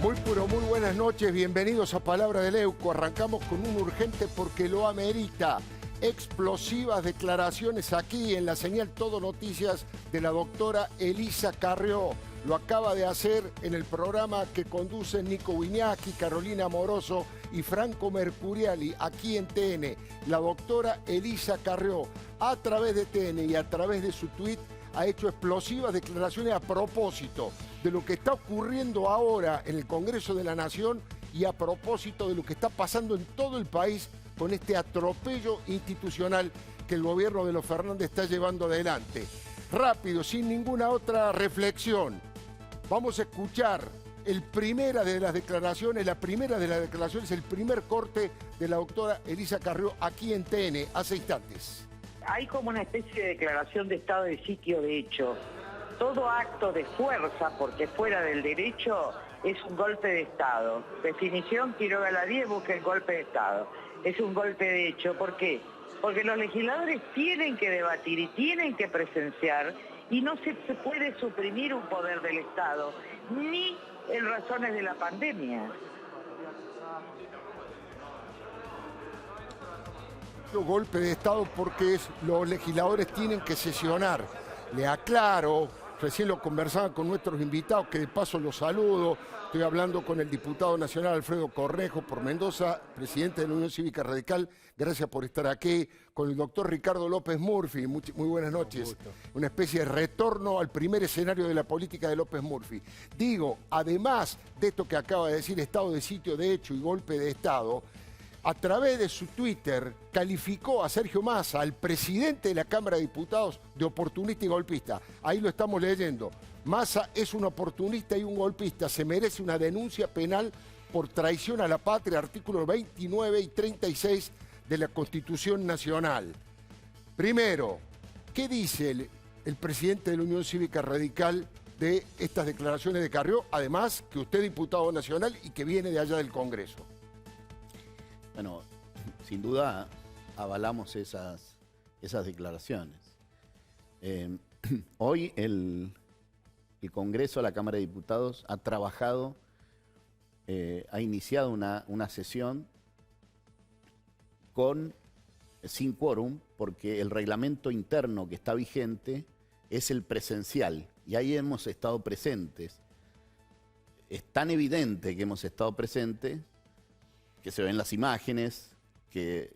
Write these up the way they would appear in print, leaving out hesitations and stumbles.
Muy buenas noches, bienvenidos a Palabra de Leuco. Arrancamos con un urgente porque lo amerita. Explosivas declaraciones aquí en la señal Todo Noticias de la doctora Elisa Carrió. Lo acaba de hacer en el programa que conducen Nico Viñaki, Carolina Moroso y Franco Mercuriali, aquí en TN. La doctora Elisa Carrió, a través de TN y a través de su tweet, ha hecho explosivas declaraciones a propósito de lo que está ocurriendo ahora en el Congreso de la Nación y a propósito de lo que está pasando en todo el país con este atropello institucional que el gobierno de los Fernández está llevando adelante. Rápido, sin ninguna otra reflexión, vamos a escuchar la primera de las declaraciones, el primer corte de la doctora Elisa Carrió aquí en TN, hace instantes. Hay como una especie de declaración de estado de sitio de hecho. Todo acto de fuerza, porque fuera del derecho, es un golpe de Estado. Definición, Quiroga la 10 busca el golpe de Estado. Es un golpe de hecho. ¿Por qué? Porque los legisladores tienen que debatir y tienen que presenciar y no se puede suprimir un poder del Estado, ni en razones de la pandemia. Golpe de Estado porque los legisladores tienen que sesionar. Le aclaro, recién lo conversaba con nuestros invitados, que de paso los saludo. Estoy hablando con el diputado nacional Alfredo Cornejo por Mendoza, presidente de la Unión Cívica Radical. Gracias por estar aquí. Con el doctor Ricardo López Murphy. Muy buenas noches. Una especie de retorno al primer escenario de la política de López Murphy. Digo, además de esto que acaba de decir, estado de sitio de hecho y golpe de Estado, a través de su Twitter calificó a Sergio Massa, al presidente de la Cámara de Diputados, de oportunista y golpista. Ahí lo estamos leyendo. Massa es un oportunista y un golpista. Se merece una denuncia penal por traición a la patria, artículos 29 y 36 de la Constitución Nacional. Primero, ¿qué dice el presidente de la Unión Cívica Radical de estas declaraciones de Carrió? Además, que usted es diputado nacional y que viene de allá del Congreso. Bueno, sin duda avalamos esas declaraciones. Hoy el Congreso, la Cámara de Diputados, ha trabajado, ha iniciado una sesión sin quórum, porque el reglamento interno que está vigente es el presencial, y ahí hemos estado presentes. Es tan evidente que hemos estado presentes, que se ven las imágenes, que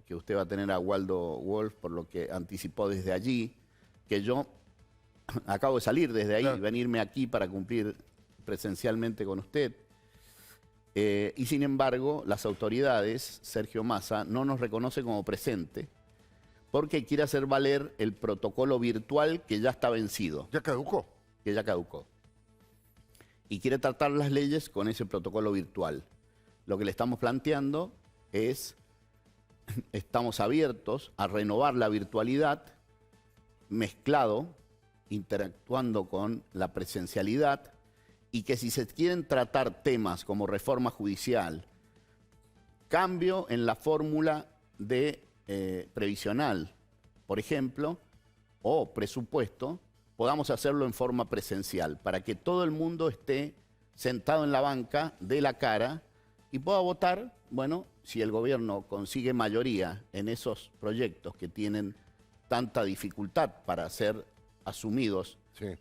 usted va a tener a Waldo Wolf, por lo que anticipó desde allí, que yo acabo de salir desde ahí, claro, venirme aquí para cumplir presencialmente con usted. Y sin embargo, las autoridades, Sergio Massa, no nos reconoce como presente, porque quiere hacer valer el protocolo virtual que ya está vencido. ¿Ya caducó? Que ya caducó. Y quiere tratar las leyes con ese protocolo virtual. Lo que le estamos planteando es, estamos abiertos a renovar la virtualidad mezclado, interactuando con la presencialidad, y que si se quieren tratar temas como reforma judicial, cambio en la fórmula de previsional, por ejemplo, o presupuesto, podamos hacerlo en forma presencial, para que todo el mundo esté sentado en la banca de la cara y pueda votar. Bueno, si el gobierno consigue mayoría en esos proyectos que tienen tanta dificultad para ser asumidos, sí,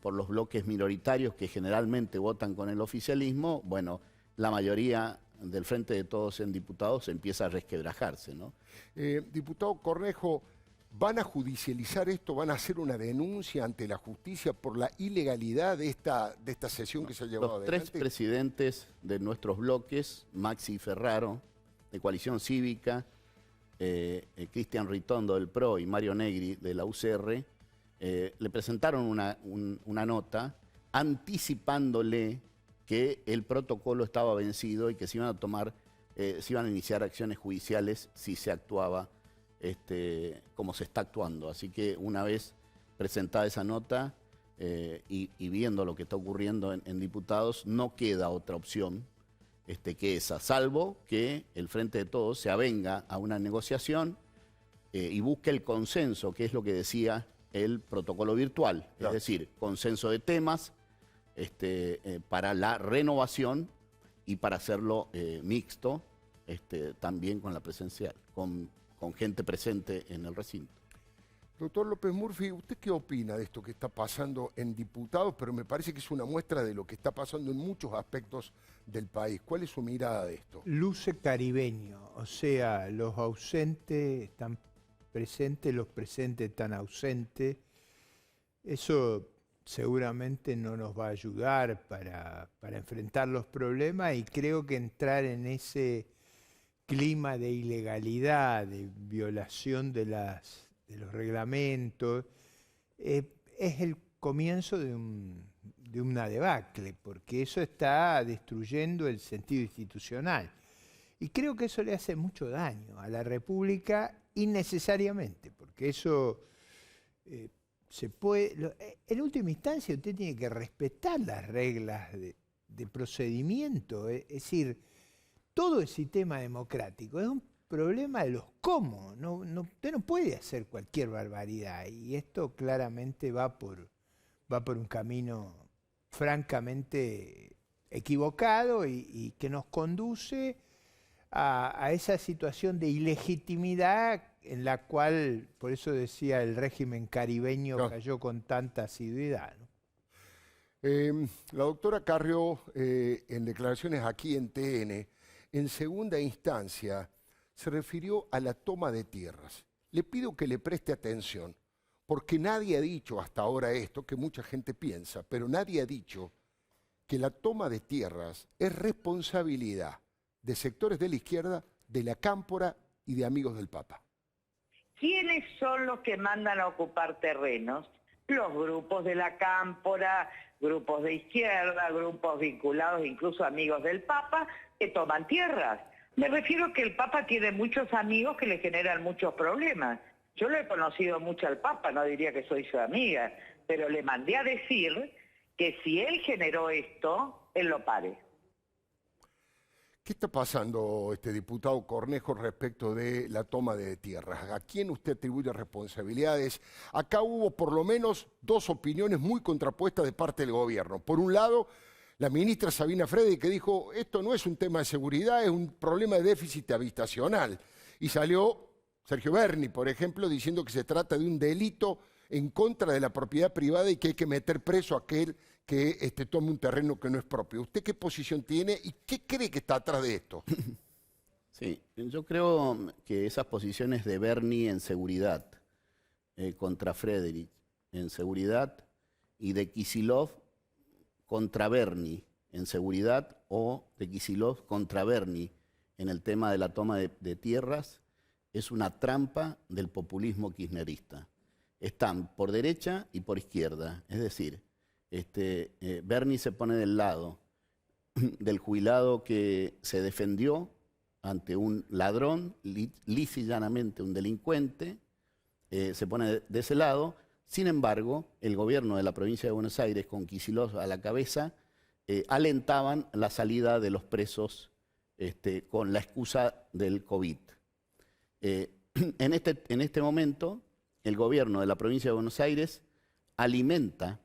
por los bloques minoritarios que generalmente votan con el oficialismo, bueno, la mayoría del Frente de Todos en diputados empieza a resquebrajarse, ¿no? Diputado Cornejo, ¿van a judicializar esto? ¿Van a hacer una denuncia ante la justicia por la ilegalidad de esta sesión que se ha llevado adelante? Los tres presidentes de nuestros bloques, Maxi Ferraro, de Coalición Cívica, Cristian Ritondo del PRO y Mario Negri de la UCR, le presentaron una nota anticipándole que el protocolo estaba vencido y que se iban a iniciar acciones judiciales si se actuaba como se está actuando. Así que una vez presentada esa nota y viendo lo que está ocurriendo en diputados, no queda otra opción que esa, salvo que el Frente de Todos se avenga a una negociación y busque el consenso, que es lo que decía el protocolo virtual, claro, es decir, consenso de temas, para la renovación y para hacerlo mixto, también con la presencial, con gente presente en el recinto. Doctor López Murphy, ¿usted qué opina de esto que está pasando en diputados? Pero me parece que es una muestra de lo que está pasando en muchos aspectos del país. ¿Cuál es su mirada de esto? Luce caribeño, o sea, los ausentes están presentes, los presentes están ausentes. Eso seguramente no nos va a ayudar para enfrentar los problemas, y creo que entrar en ese clima de ilegalidad, de violación de los reglamentos, es el comienzo de una debacle, porque eso está destruyendo el sentido institucional. Y creo que eso le hace mucho daño a la República innecesariamente, porque eso se puede... En última instancia usted tiene que respetar las reglas de procedimiento, es decir, todo el sistema democrático es un problema de los cómo. Usted no puede hacer cualquier barbaridad, y esto claramente va por un camino francamente equivocado y que nos conduce a esa situación de ilegitimidad en la cual, por eso decía, el régimen caribeño cayó con tanta asiduidad, ¿no? La doctora Carrió, en declaraciones aquí en TN, en segunda instancia, se refirió a la toma de tierras. Le pido que le preste atención, porque nadie ha dicho hasta ahora esto, que mucha gente piensa, pero nadie ha dicho que la toma de tierras es responsabilidad de sectores de la izquierda, de la Cámpora y de amigos del Papa. ¿Quiénes son los que mandan a ocupar terrenos? Los grupos de la Cámpora, grupos de izquierda, grupos vinculados, incluso amigos del Papa, que toman tierras. Me refiero que el Papa tiene muchos amigos que le generan muchos problemas. Yo lo he conocido mucho al Papa, no diría que soy su amiga, pero le mandé a decir que si él generó esto, él lo pare. ¿Qué está pasando, diputado Cornejo, respecto de la toma de tierras? ¿A quién usted atribuye responsabilidades? Acá hubo por lo menos dos opiniones muy contrapuestas de parte del gobierno. Por un lado, la ministra Sabina Freddy, que dijo, esto no es un tema de seguridad, es un problema de déficit habitacional. Y salió Sergio Berni, por ejemplo, diciendo que se trata de un delito en contra de la propiedad privada y que hay que meter preso a aquel que tome un terreno que no es propio. ¿Usted qué posición tiene y qué cree que está atrás de esto? Sí, yo creo que esas posiciones de Berni en seguridad contra Frederick en seguridad y de Kicillof contra Berni en seguridad o de Kicillof contra Berni en el tema de la toma de tierras es una trampa del populismo kirchnerista. Están por derecha y por izquierda, es decir, Berni se pone del lado del jubilado que se defendió ante un ladrón, lisa y llanamente un delincuente, se pone de ese lado. Sin embargo, el gobierno de la provincia de Buenos Aires, con Kicillof a la cabeza, alentaban la salida de los presos con la excusa del COVID. En este momento, el gobierno de la provincia de Buenos Aires alimenta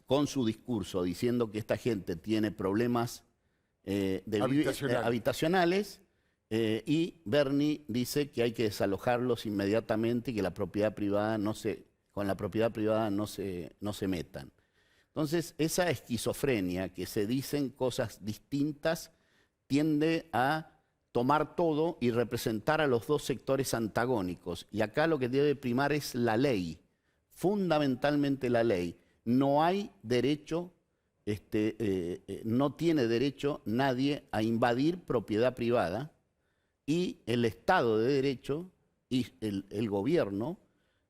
con su discurso diciendo que esta gente tiene problemas habitacionales y Berni dice que hay que desalojarlos inmediatamente y que la propiedad privada con la propiedad privada no se metan. Entonces, esa esquizofrenia, que se dicen cosas distintas, tiende a tomar todo y representar a los dos sectores antagónicos. Y acá lo que debe primar es la ley, fundamentalmente la ley. No hay derecho, no tiene derecho nadie a invadir propiedad privada, y el Estado de Derecho y el gobierno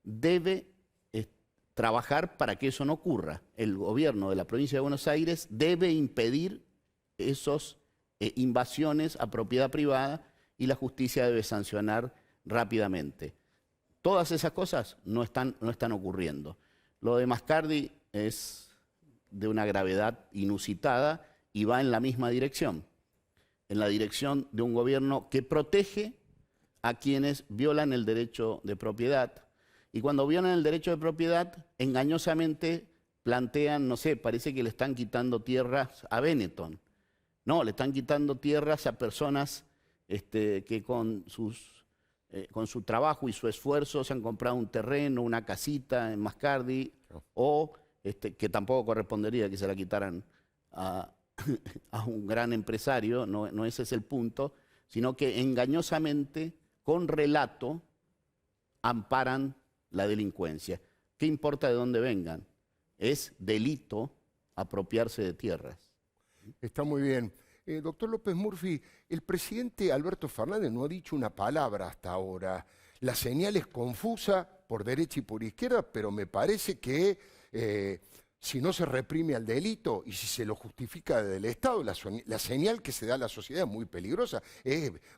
debe trabajar para que eso no ocurra. El gobierno de la provincia de Buenos Aires debe impedir esas invasiones a propiedad privada y la justicia debe sancionar rápidamente. Todas esas cosas no están ocurriendo. Lo de Mascardi es de una gravedad inusitada y va en la misma dirección, en la dirección de un gobierno que protege a quienes violan el derecho de propiedad. Y cuando violan el derecho de propiedad, engañosamente plantean, no sé, parece que le están quitando tierras a Benetton. No, le están quitando tierras a personas que con su trabajo y su esfuerzo se han comprado un terreno, una casita en Mascardi, o que tampoco correspondería que se la quitaran a un gran empresario, no ese es el punto, sino que engañosamente, con relato, amparan la delincuencia. ¿Qué importa de dónde vengan? Es delito apropiarse de tierras. Está muy bien. Doctor López Murphy, el presidente Alberto Fernández no ha dicho una palabra hasta ahora. La señal es confusa por derecha y por izquierda, pero me parece que si no se reprime al delito y si se lo justifica desde el Estado, la señal que se da a la sociedad es muy peligrosa.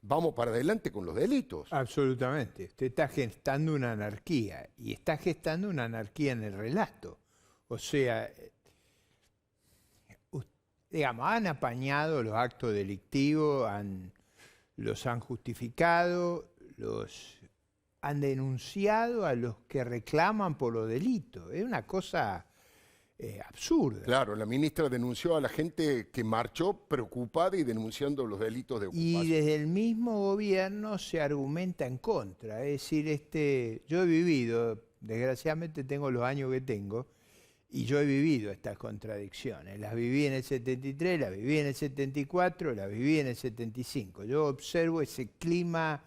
Vamos para adelante con los delitos. Absolutamente. Usted está gestando una anarquía y está gestando una anarquía en el relato. O sea, digamos, han apañado los actos delictivos, los han justificado, los han denunciado a los que reclaman por los delitos. Es una cosa absurda. Claro, la ministra denunció a la gente que marchó preocupada y denunciando los delitos de ocupación. Y desde el mismo gobierno se argumenta en contra. Es decir, yo he vivido, desgraciadamente tengo los años que tengo, y yo he vivido estas contradicciones. Las viví en el 73, las viví en el 74, las viví en el 75. Yo observo ese clima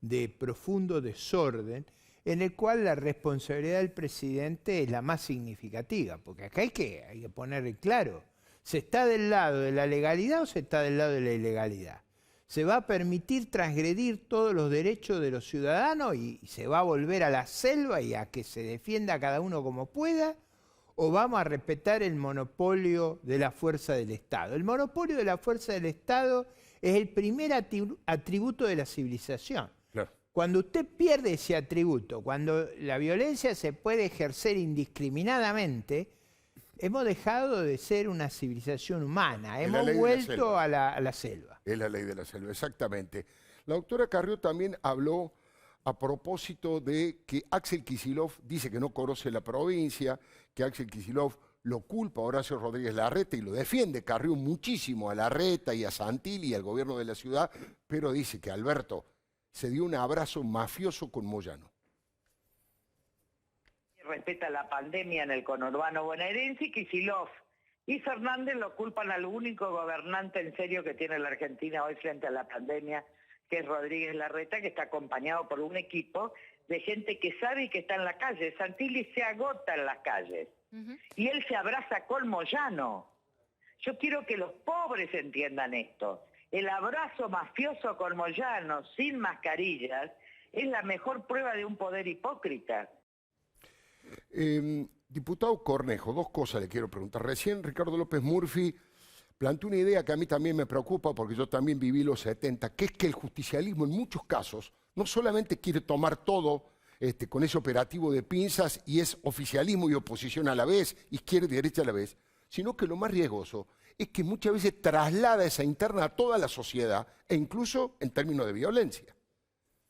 de profundo desorden en el cual la responsabilidad del presidente es la más significativa, porque acá hay que poner claro, ¿se está del lado de la legalidad o se está del lado de la ilegalidad? ¿Se va a permitir transgredir todos los derechos de los ciudadanos y se va a volver a la selva y a que se defienda cada uno como pueda? ¿O vamos a respetar el monopolio de la fuerza del Estado? El monopolio de la fuerza del Estado es el primer atributo de la civilización. Claro. Cuando usted pierde ese atributo, cuando la violencia se puede ejercer indiscriminadamente, hemos dejado de ser una civilización humana, hemos vuelto a la selva. Es la ley de la selva, exactamente. La doctora Carrió también habló a propósito de que Axel Kicillof dice que no conoce la provincia, que Axel Kicillof lo culpa a Horacio Rodríguez Larreta y lo defiende Carrió muchísimo a Larreta y a Santilli y al gobierno de la ciudad, pero dice que Alberto se dio un abrazo mafioso con Moyano. Respeta la pandemia en el conurbano bonaerense y Kicillof y Fernández lo culpan al único gobernante en serio que tiene la Argentina hoy frente a la pandemia, que es Rodríguez Larreta, que está acompañado por un equipo de gente que sabe y que está en la calle. Santilli se agota en las calles y él se abraza con Moyano. Yo quiero que los pobres entiendan esto. El abrazo mafioso con Moyano, sin mascarillas, es la mejor prueba de un poder hipócrita. Diputado Cornejo, dos cosas le quiero preguntar. Recién Ricardo López Murphy planteó una idea que a mí también me preocupa porque yo también viví los 70, que es que el justicialismo en muchos casos no solamente quiere tomar todo con ese operativo de pinzas y es oficialismo y oposición a la vez, izquierda y derecha a la vez, sino que lo más riesgoso es que muchas veces traslada esa interna a toda la sociedad e incluso en términos de violencia.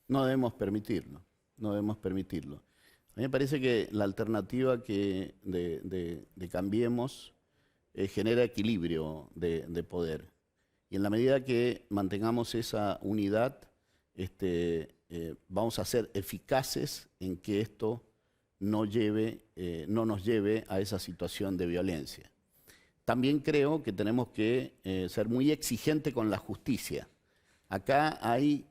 No debemos permitirlo, no debemos permitirlo. A mí me parece que la alternativa de Cambiemos genera equilibrio de poder. Y en la medida que mantengamos esa unidad, vamos a ser eficaces en que esto no nos lleve a esa situación de violencia. También creo que tenemos que ser muy exigentes con la justicia. Acá hay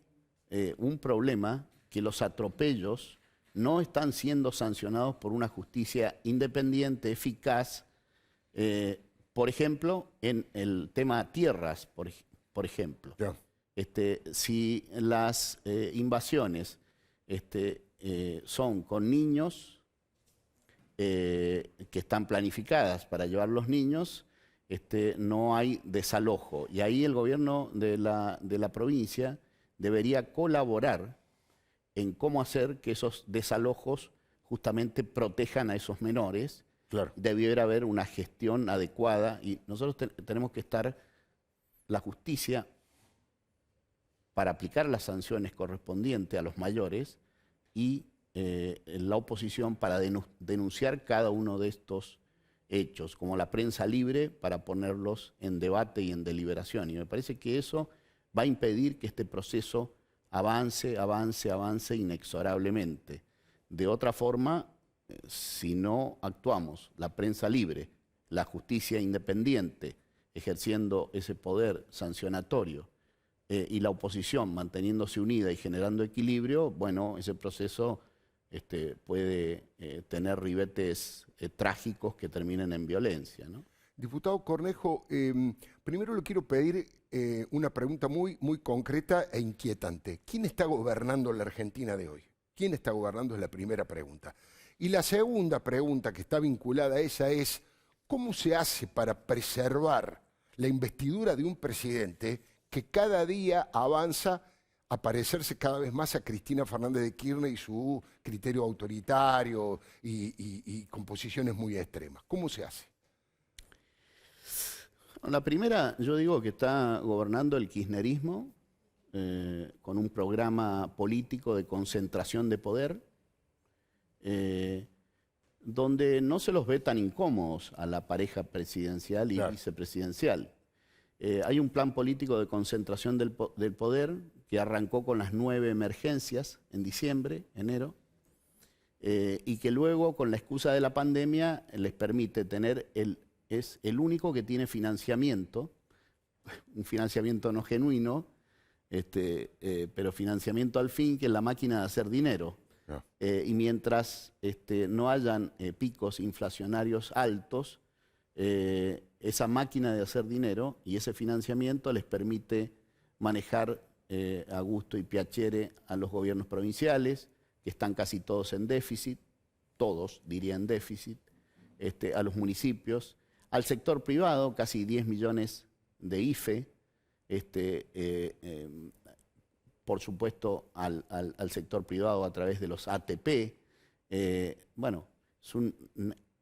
un problema que los atropellos no están siendo sancionados por una justicia independiente, eficaz. Por ejemplo, en el tema tierras, por ejemplo. Yeah. Si las invasiones son con niños que están planificadas para llevar los niños, no hay desalojo. Y ahí el gobierno de la provincia debería colaborar en cómo hacer que esos desalojos justamente protejan a esos menores. Claro. Debiera haber una gestión adecuada y nosotros tenemos que estar, la justicia, para aplicar las sanciones correspondientes a los mayores y la oposición para denunciar cada uno de estos hechos, como la prensa libre, para ponerlos en debate y en deliberación. Y me parece que eso va a impedir que este proceso avance inexorablemente. De otra forma, si no actuamos, la prensa libre, la justicia independiente, ejerciendo ese poder sancionatorio, y la oposición manteniéndose unida y generando equilibrio, bueno, ese proceso puede tener ribetes trágicos que terminen en violencia, ¿no? Diputado Cornejo, primero le quiero pedir una pregunta muy concreta e inquietante. ¿Quién está gobernando la Argentina de hoy? ¿Quién está gobernando? Es la primera pregunta. Y la segunda pregunta que está vinculada a esa es, ¿cómo se hace para preservar la investidura de un presidente que cada día avanza a parecerse cada vez más a Cristina Fernández de Kirchner y su criterio autoritario y con posiciones muy extremas? ¿Cómo se hace? La primera, yo digo que está gobernando el kirchnerismo con un programa político de concentración de poder, donde no se los ve tan incómodos a la pareja presidencial y vicepresidencial. Hay un plan político de concentración del poder que arrancó con las 9 emergencias en diciembre, enero, y que luego, con la excusa de la pandemia, les permite tener es el único que tiene financiamiento, un financiamiento no genuino, pero financiamiento al fin, que es la máquina de hacer dinero. Y mientras no hayan picos inflacionarios altos, esa máquina de hacer dinero y ese financiamiento les permite manejar a gusto y piacere a los gobiernos provinciales, que están casi todos en déficit, todos dirían déficit, a los municipios, al sector privado, casi 10 millones de IFE, por supuesto al sector privado a través de los ATP. Bueno, es un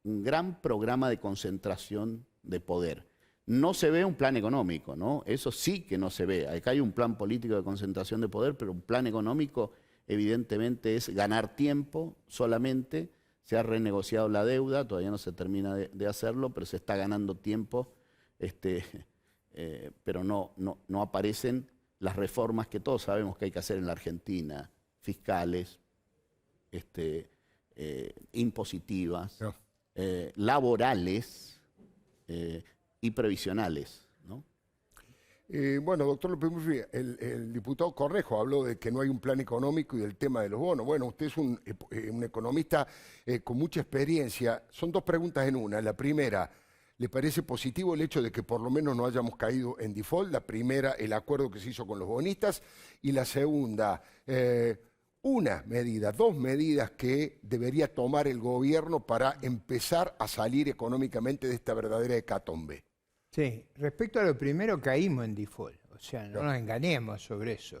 gran programa de concentración de poder. No se ve un plan económico, ¿no? Eso sí que no se ve. Acá hay un plan político de concentración de poder, pero un plan económico evidentemente es ganar tiempo solamente. Se ha renegociado la deuda, todavía no se termina de hacerlo, pero se está ganando tiempo, pero no aparecen las reformas que todos sabemos que hay que hacer en la Argentina, fiscales, impositivas, laborales y previsionales, ¿no? Bueno, doctor López Murphy, el diputado Cornejo habló de que no hay un plan económico y del tema de los bonos. Bueno, usted es un economista con mucha experiencia. Son dos preguntas en una. La primera, ¿le parece positivo el hecho de que por lo menos no hayamos caído en default? La primera, el acuerdo que se hizo con los bonistas. Y la segunda, dos medidas que debería tomar el gobierno para empezar a salir económicamente de esta verdadera hecatombe. Sí, respecto a lo primero, caímos en default. O sea, no nos engañemos sobre eso.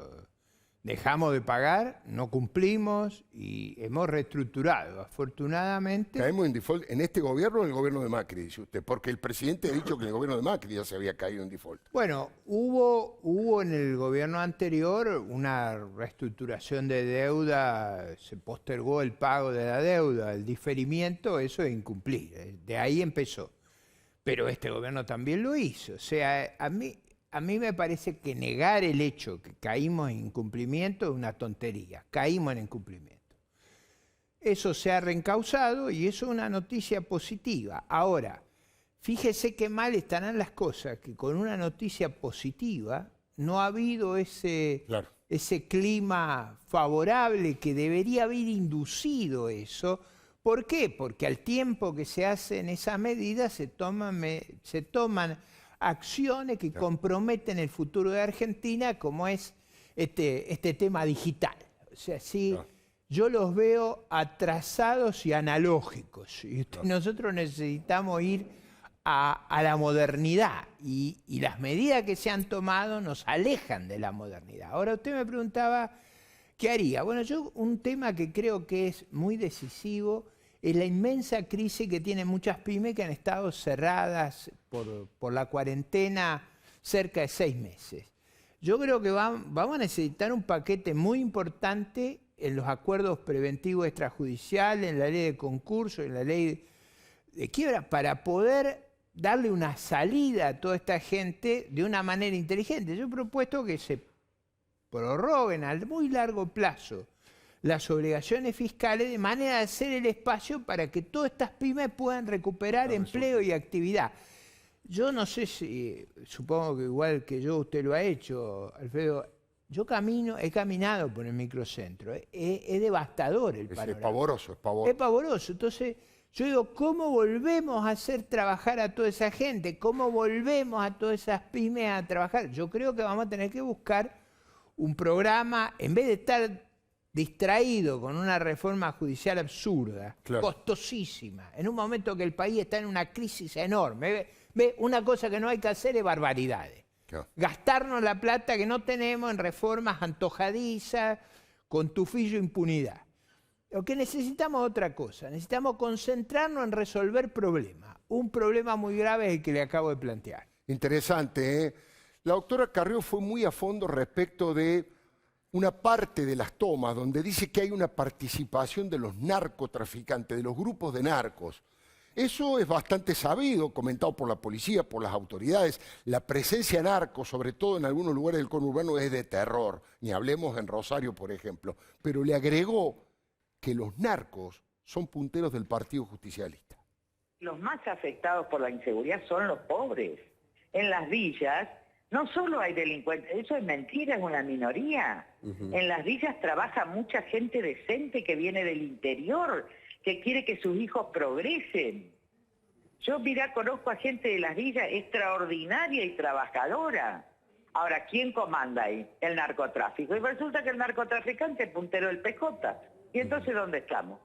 Dejamos de pagar, no cumplimos y hemos reestructurado. Afortunadamente... ¿Caemos en default en este gobierno o en el gobierno de Macri, dice usted? Porque el presidente ha dicho que en el gobierno de Macri ya se había caído en default. Bueno, hubo en el gobierno anterior una reestructuración de deuda, se postergó el pago de la deuda, el diferimiento, eso es incumplir. De ahí empezó. Pero este gobierno también lo hizo. O sea, a mí me parece que negar el hecho que caímos en incumplimiento es una tontería. Caímos en incumplimiento. Eso se ha reencauzado y eso es una noticia positiva. Ahora, fíjese qué mal estarán las cosas, que con una noticia positiva no ha habido ese clima favorable que debería haber inducido eso. ¿Por qué? Porque al tiempo que se hacen esas medidas se toman acciones que comprometen el futuro de Argentina, como es este tema digital. O sea, sí, yo los veo atrasados y analógicos. Y nosotros necesitamos ir a la modernidad. Y las medidas que se han tomado nos alejan de la modernidad. Ahora usted me preguntaba, ¿qué haría? Bueno, yo un tema que creo que es muy decisivo es la inmensa crisis que tienen muchas pymes que han estado cerradas por la cuarentena cerca de 6 meses. Yo creo que vamos a necesitar un paquete muy importante en los acuerdos preventivos extrajudiciales, en la ley de concurso, en la ley de quiebra para poder darle una salida a toda esta gente de una manera inteligente. Yo he propuesto que se prorroguen al muy largo plazo las obligaciones fiscales de manera de hacer el espacio para que todas estas pymes puedan recuperar empleo y actividad. Yo no sé si, supongo que igual que yo usted lo ha hecho, Alfredo, yo he caminado por el microcentro, es devastador el panorama. Es pavoroso, es pavoroso. Es pavoroso, entonces yo digo, ¿cómo volvemos a hacer trabajar a toda esa gente? ¿Cómo volvemos a todas esas pymes a trabajar? Yo creo que vamos a tener que buscar un programa, en vez de estar distraído con una reforma judicial absurda, claro, costosísima, en un momento que el país está en una crisis enorme. ¿Ve? Una cosa que no hay que hacer es barbaridades. claro. Gastarnos la plata que no tenemos en reformas antojadizas, con tufillo impunidad. Lo que necesitamos es otra cosa, necesitamos concentrarnos en resolver problemas. Un problema muy grave es el que le acabo de plantear. Interesante, ¿eh? La doctora Carrió fue muy a fondo respecto de una parte de las tomas donde dice que hay una participación de los narcotraficantes, de los grupos de narcos. Eso es bastante sabido, comentado por la policía, por las autoridades. La presencia narco, sobre todo en algunos lugares del conurbano, es de terror. Ni hablemos en Rosario, por ejemplo. Pero le agregó que los narcos son punteros del Partido Justicialista. Los más afectados por la inseguridad son los pobres. En las villas no solo hay delincuentes, eso es mentira, es una minoría. En las villas trabaja mucha gente decente que viene del interior, que quiere que sus hijos progresen. Yo, mirá, conozco a gente de las villas extraordinaria y trabajadora. Ahora, ¿quién comanda ahí? El narcotráfico. Y resulta que el narcotraficante es puntero del PJ. ¿Y entonces dónde estamos?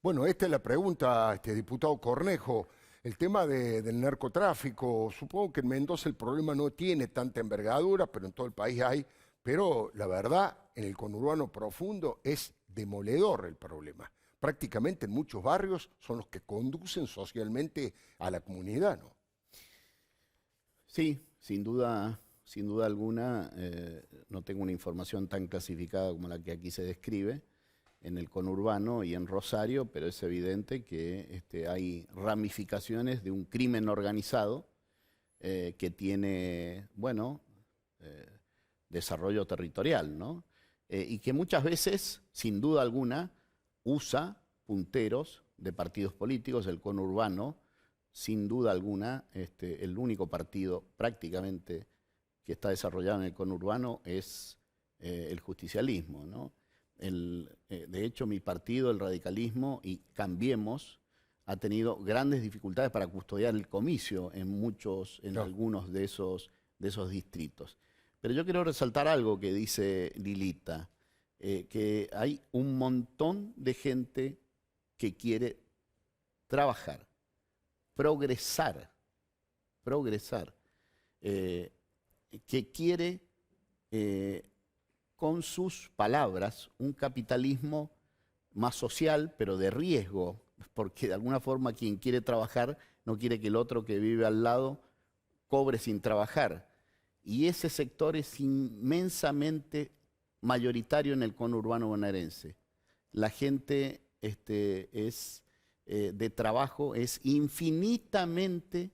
Bueno, esta es la pregunta, diputado Cornejo. El tema del narcotráfico, supongo que en Mendoza el problema no tiene tanta envergadura, pero en todo el país hay. Pero la verdad, en el conurbano profundo es demoledor el problema. Prácticamente en muchos barrios son los que conducen socialmente a la comunidad, ¿no? Sí, sin duda alguna, no tengo una información tan clasificada como la que aquí se describe en el conurbano y en Rosario, pero es evidente que hay ramificaciones de un crimen organizado que tiene, bueno, desarrollo territorial, ¿no? Y que muchas veces, sin duda alguna, usa punteros de partidos políticos. El conurbano, sin duda alguna, el único partido prácticamente que está desarrollado en el conurbano es el justicialismo, ¿no? De hecho, mi partido, el radicalismo y Cambiemos, ha tenido grandes dificultades para custodiar el comicio en algunos de esos distritos. Pero yo quiero resaltar algo que dice Lilita, que hay un montón de gente que quiere trabajar, progresar, que quiere, con sus palabras, un capitalismo más social, pero de riesgo, porque de alguna forma quien quiere trabajar no quiere que el otro que vive al lado cobre sin trabajar. Y ese sector es inmensamente mayoritario en el conurbano bonaerense. La gente de trabajo es infinitamente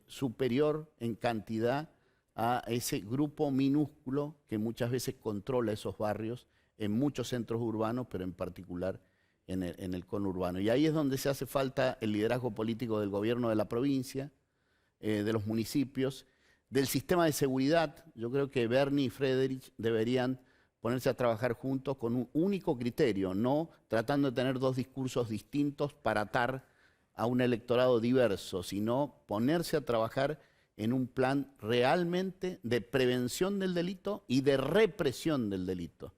superior en cantidad a ese grupo minúsculo que muchas veces controla esos barrios en muchos centros urbanos, pero en particular en el conurbano. Y ahí es donde se hace falta el liderazgo político del gobierno de la provincia, de los municipios, del sistema de seguridad. Yo creo que Bernie y Friedrich deberían ponerse a trabajar juntos con un único criterio, no tratando de tener dos discursos distintos para atar a un electorado diverso, sino ponerse a trabajar en un plan realmente de prevención del delito y de represión del delito,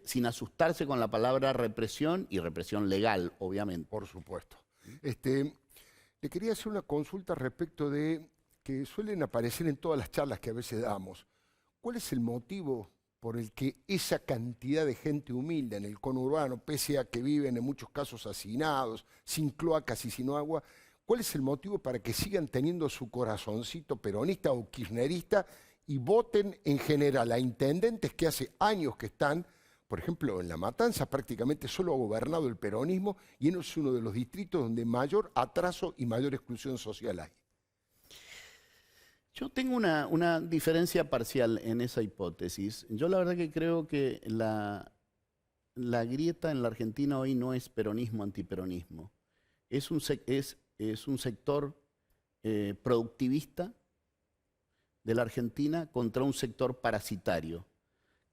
sin asustarse con la palabra represión y represión legal, obviamente. Por supuesto. Le quería hacer una consulta respecto de que suelen aparecer en todas las charlas que a veces damos. ¿Cuál es el motivo por el que esa cantidad de gente humilde en el conurbano, pese a que viven en muchos casos hacinados, sin cloacas y sin agua, cuál es el motivo para que sigan teniendo su corazoncito peronista o kirchnerista y voten en general a intendentes que hace años que están Por ejemplo, en La Matanza prácticamente solo ha gobernado el peronismo y es uno de los distritos donde mayor atraso y mayor exclusión social hay. Yo tengo una diferencia parcial en esa hipótesis. Yo la verdad que creo que la grieta en la Argentina hoy no es peronismo-antiperonismo. Es un sector productivista de la Argentina contra un sector parasitario.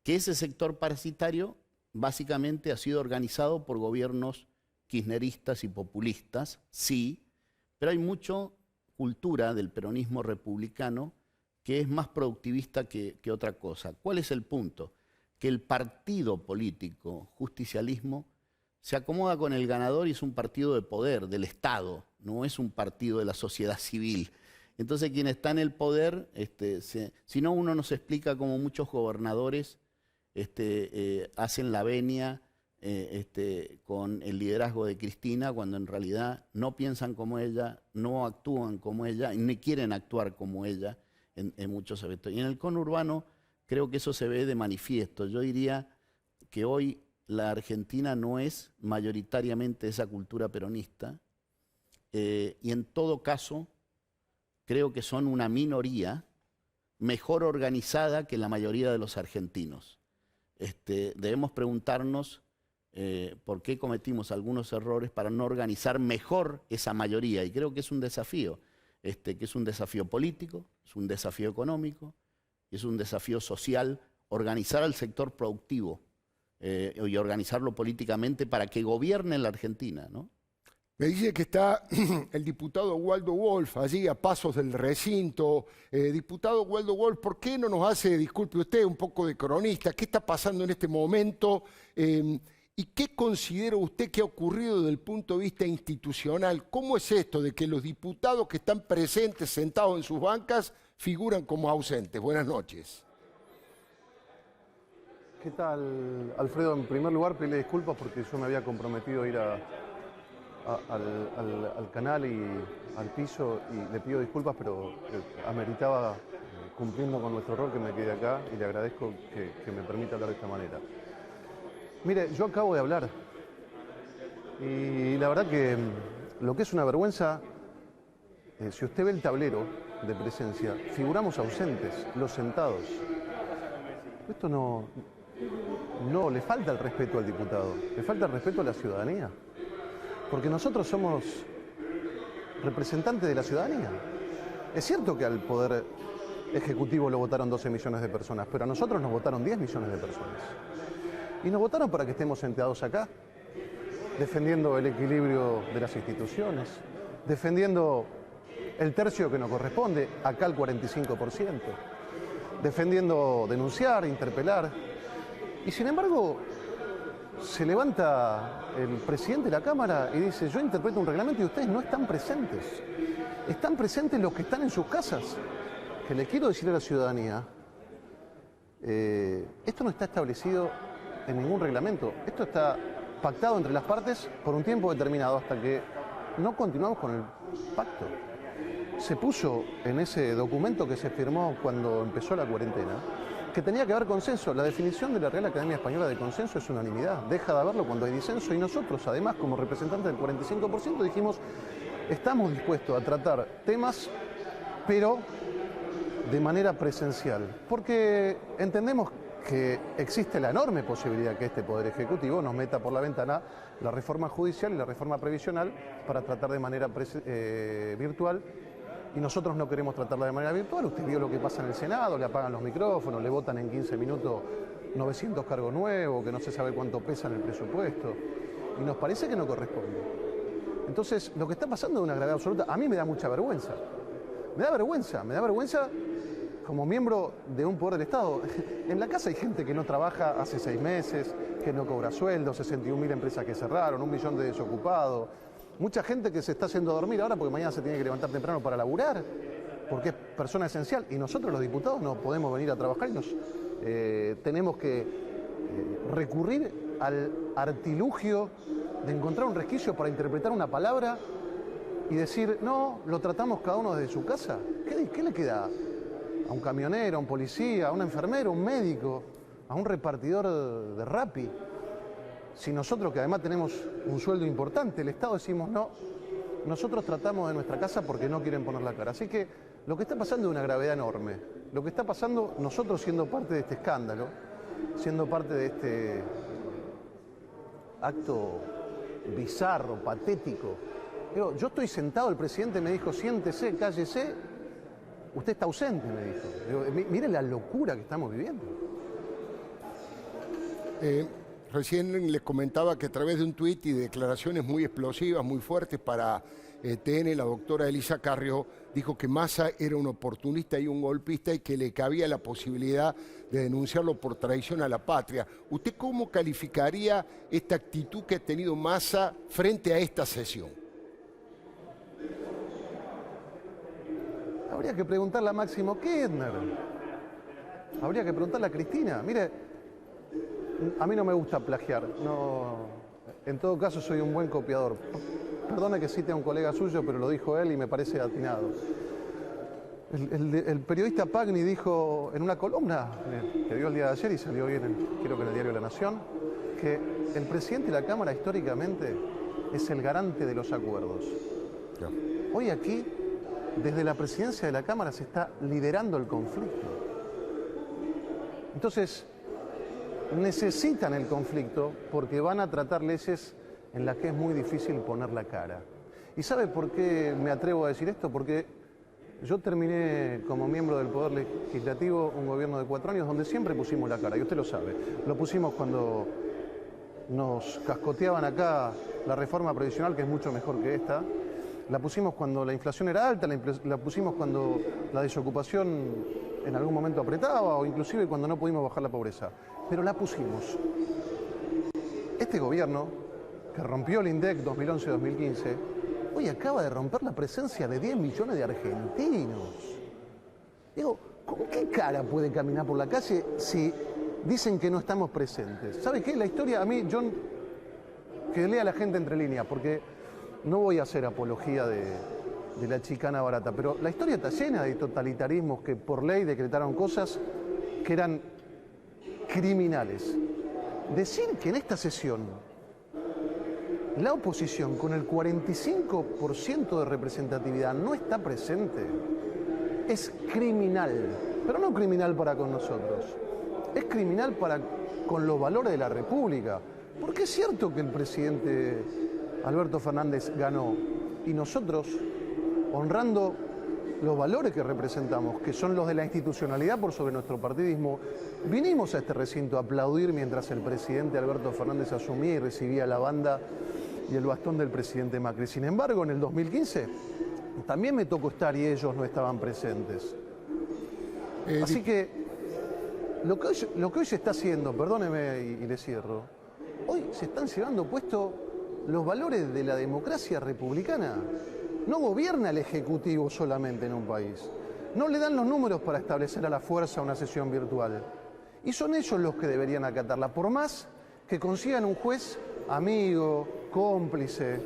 Que ese sector parasitario básicamente ha sido organizado por gobiernos kirchneristas y populistas, sí, pero hay mucha cultura del peronismo republicano que es más productivista que otra cosa. ¿Cuál es el punto? Que el partido político, justicialismo, se acomoda con el ganador y es un partido de poder, del Estado, no es un partido de la sociedad civil. Entonces quien está en el poder, si no uno nos explica cómo muchos gobernadores hacen la venia con el liderazgo de Cristina, cuando en realidad no piensan como ella, no actúan como ella, y ni quieren actuar como ella en muchos aspectos. Y en el conurbano creo que eso se ve de manifiesto. Yo diría que hoy la Argentina no es mayoritariamente esa cultura peronista, y en todo caso creo que son una minoría mejor organizada que la mayoría de los argentinos. Debemos preguntarnos por qué cometimos algunos errores para no organizar mejor esa mayoría. Y creo que es un desafío, que es un desafío político, es un desafío económico, es un desafío social, organizar al sector productivo y organizarlo políticamente para que gobierne la Argentina, ¿no? Me dice que está el diputado Waldo Wolf allí a pasos del recinto. Diputado Waldo Wolf, ¿por qué no nos hace, disculpe usted, un poco de cronista? ¿Qué está pasando en este momento? ¿Y qué considera usted que ha ocurrido desde el punto de vista institucional? ¿Cómo es esto de que los diputados que están presentes, sentados en sus bancas, figuran como ausentes? Buenas noches. ¿Qué tal, Alfredo? En primer lugar, pedirle disculpas porque yo me había comprometido a ir al canal y al piso, y le pido disculpas, pero ameritaba, cumpliendo con nuestro rol, que me quede acá, y le agradezco que me permita hablar de esta manera. Mire, yo acabo de hablar y la verdad que lo que es una vergüenza, si usted ve el tablero de presencia, figuramos ausentes, los sentados. Esto no le falta el respeto al diputado, le falta el respeto a la ciudadanía. Porque nosotros somos representantes de la ciudadanía. Es cierto que al Poder Ejecutivo lo votaron 12 millones de personas, pero a nosotros nos votaron 10 millones de personas. Y nos votaron para que estemos sentados acá, defendiendo el equilibrio de las instituciones, defendiendo el tercio que nos corresponde, acá el 45%, defendiendo denunciar, interpelar. Y sin embargo, se levanta el presidente de la Cámara y dice: yo interpreto un reglamento y ustedes no están presentes. Están presentes los que están en sus casas. Que le quiero decir a la ciudadanía, esto no está establecido en ningún reglamento. Esto está pactado entre las partes por un tiempo determinado hasta que no continuamos con el pacto. Se puso en ese documento que se firmó cuando empezó la cuarentena que tenía que haber consenso. La definición de la Real Academia Española de consenso es unanimidad. Deja de haberlo cuando hay disenso, y nosotros, además, como representantes del 45%, dijimos: estamos dispuestos a tratar temas, pero de manera presencial, porque entendemos que existe la enorme posibilidad que este Poder Ejecutivo nos meta por la ventana la reforma judicial y la reforma previsional para tratar de manera virtual. Y nosotros no queremos tratarla de manera virtual. Usted vio lo que pasa en el Senado: le apagan los micrófonos, le votan en 15 minutos 900 cargos nuevos, que no se sabe cuánto pesa en el presupuesto. Y nos parece que no corresponde. Entonces, lo que está pasando es una gravedad absoluta. A mí me da mucha vergüenza. Me da vergüenza como miembro de un poder del Estado. En la casa hay gente que no trabaja hace 6 meses, que no cobra sueldo, 61.000 empresas que cerraron, 1 millón de desocupados. Mucha gente que se está haciendo dormir ahora porque mañana se tiene que levantar temprano para laburar, porque es persona esencial. Y nosotros, los diputados, no podemos venir a trabajar y tenemos que recurrir al artilugio de encontrar un resquicio para interpretar una palabra y decir: no, lo tratamos cada uno desde su casa. ¿Qué le queda a un camionero, a un policía, a un enfermero, a un médico, a un repartidor de Rappi. Si nosotros, que además tenemos un sueldo importante, el Estado decimos no, nosotros tratamos de nuestra casa porque no quieren poner la cara. Así que lo que está pasando es una gravedad enorme. Lo que está pasando, nosotros siendo parte de este escándalo, siendo parte de este acto bizarro, patético. Digo, yo estoy sentado, el presidente me dijo, siéntese, cállese, usted está ausente, me dijo. Digo, mire la locura que estamos viviendo. Recién les comentaba que a través de un tuit y declaraciones muy explosivas, muy fuertes para TN, la doctora Elisa Carrió dijo que Massa era un oportunista y un golpista y que le cabía la posibilidad de denunciarlo por traición a la patria. ¿Usted cómo calificaría esta actitud que ha tenido Massa frente a esta sesión? Habría que preguntarle a Máximo Kirchner. Habría que preguntarle a Cristina. Mire, a mí no me gusta plagiar. No, en todo caso soy un buen copiador. Perdone que cite a un colega suyo, pero lo dijo él y me parece atinado. El periodista Pagni dijo en una columna que dio el día de ayer y salió hoy creo que en el diario La Nación, que el presidente de la Cámara históricamente es el garante de los acuerdos. Hoy aquí, desde la presidencia de la Cámara, se está liderando el conflicto. Entonces, necesitan el conflicto porque van a tratar leyes en las que es muy difícil poner la cara. ¿Y sabe por qué me atrevo a decir esto? Porque yo terminé como miembro del Poder Legislativo un gobierno de 4 años donde siempre pusimos la cara, y usted lo sabe. Lo pusimos cuando nos cascoteaban acá la reforma previsional, que es mucho mejor que esta. La pusimos cuando la inflación era alta, la pusimos cuando la desocupación en algún momento apretaba, o inclusive cuando no pudimos bajar la pobreza. Pero la pusimos. Este gobierno, que rompió el INDEC 2011-2015, hoy acaba de romper la presencia de 10 millones de argentinos. Digo, ¿con qué cara puede caminar por la calle si dicen que no estamos presentes? ¿Sabe qué? La historia, a mí, John, que lea a la gente entre líneas, porque no voy a hacer apología de la chicana barata, pero la historia está llena de totalitarismos que por ley decretaron cosas que eran criminales. Decir que en esta sesión la oposición con el 45% de representatividad no está presente es criminal, pero no criminal para con nosotros, es criminal para con los valores de la República, porque es cierto que el presidente Alberto Fernández ganó y nosotros, honrando los valores que representamos, que son los de la institucionalidad por sobre nuestro partidismo, vinimos a este recinto a aplaudir mientras el presidente Alberto Fernández asumía y recibía la banda y el bastón del presidente Macri. Sin embargo, en el 2015 también me tocó estar y ellos no estaban presentes. Así que lo que hoy se está haciendo, perdóneme y le cierro, hoy se están llevando puesto los valores de la democracia republicana. No gobierna el Ejecutivo solamente en un país. No le dan los números para establecer a la fuerza una sesión virtual. Y son ellos los que deberían acatarla, por más que consigan un juez amigo, cómplice,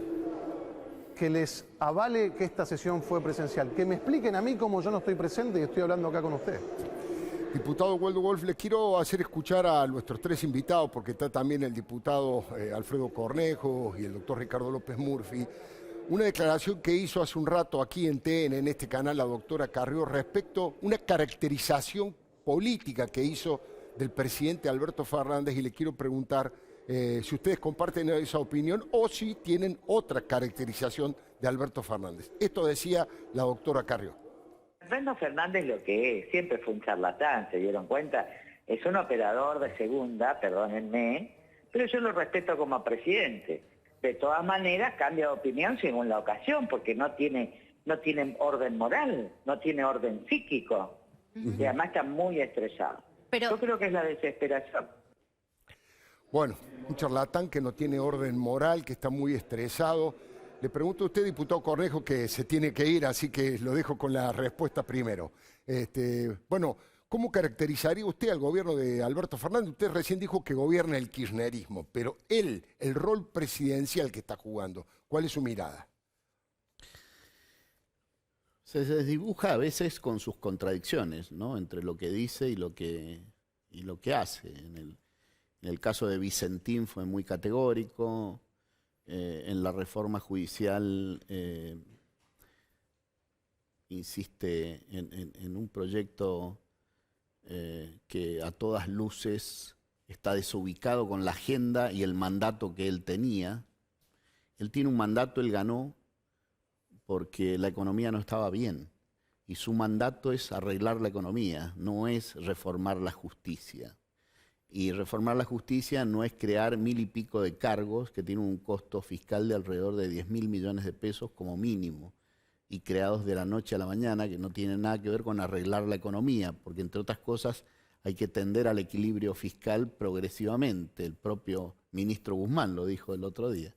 que les avale que esta sesión fue presencial. Que me expliquen a mí cómo yo no estoy presente y estoy hablando acá con usted. Diputado Waldo Wolf, les quiero hacer escuchar a nuestros 3 invitados, porque está también el diputado Alfredo Cornejo y el doctor Ricardo López Murphy. Una declaración que hizo hace un rato aquí en TN, en este canal, la doctora Carrió, respecto a una caracterización política que hizo del presidente Alberto Fernández, y le quiero preguntar si ustedes comparten esa opinión o si tienen otra caracterización de Alberto Fernández. Esto decía la doctora Carrió. Alberto Fernández lo que es, siempre fue un charlatán, ¿se dieron cuenta? Es un operador de segunda, perdónenme, pero yo lo respeto como presidente. De todas maneras, cambia de opinión según la ocasión, porque no tiene orden moral, no tiene orden psíquico, y además está muy estresado. Pero yo creo que es la desesperación. Bueno, un charlatán que no tiene orden moral, que está muy estresado. Le pregunto a usted, diputado Cornejo, que se tiene que ir, así que lo dejo con la respuesta primero. Bueno, ¿cómo caracterizaría usted al gobierno de Alberto Fernández? Usted recién dijo que gobierna el kirchnerismo, pero él, el rol presidencial que está jugando, ¿cuál es su mirada? Se desdibuja a veces con sus contradicciones, ¿no? Entre lo que dice y lo que y lo que hace. En el caso de Vicentín fue muy categórico, en la reforma judicial insiste en un proyecto que a todas luces está desubicado con la agenda y el mandato que él tenía. Él tiene un mandato, él ganó porque la economía no estaba bien. Y su mandato es arreglar la economía, no es reformar la justicia. Y reformar la justicia no es crear 1000 y pico de cargos que tienen un costo fiscal de alrededor de 10.000 millones de pesos como mínimo, y creados de la noche a la mañana, que no tienen nada que ver con arreglar la economía, porque entre otras cosas hay que tender al equilibrio fiscal progresivamente. El propio ministro Guzmán lo dijo el otro día.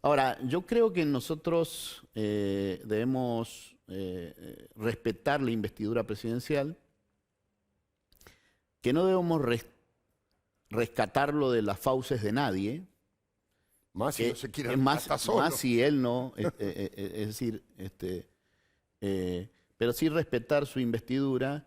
Ahora, yo creo que nosotros debemos respetar la investidura presidencial, que no debemos rescatarlo de las fauces de nadie. Más si no se quiere más solo. si él no, es decir, pero sí respetar su investidura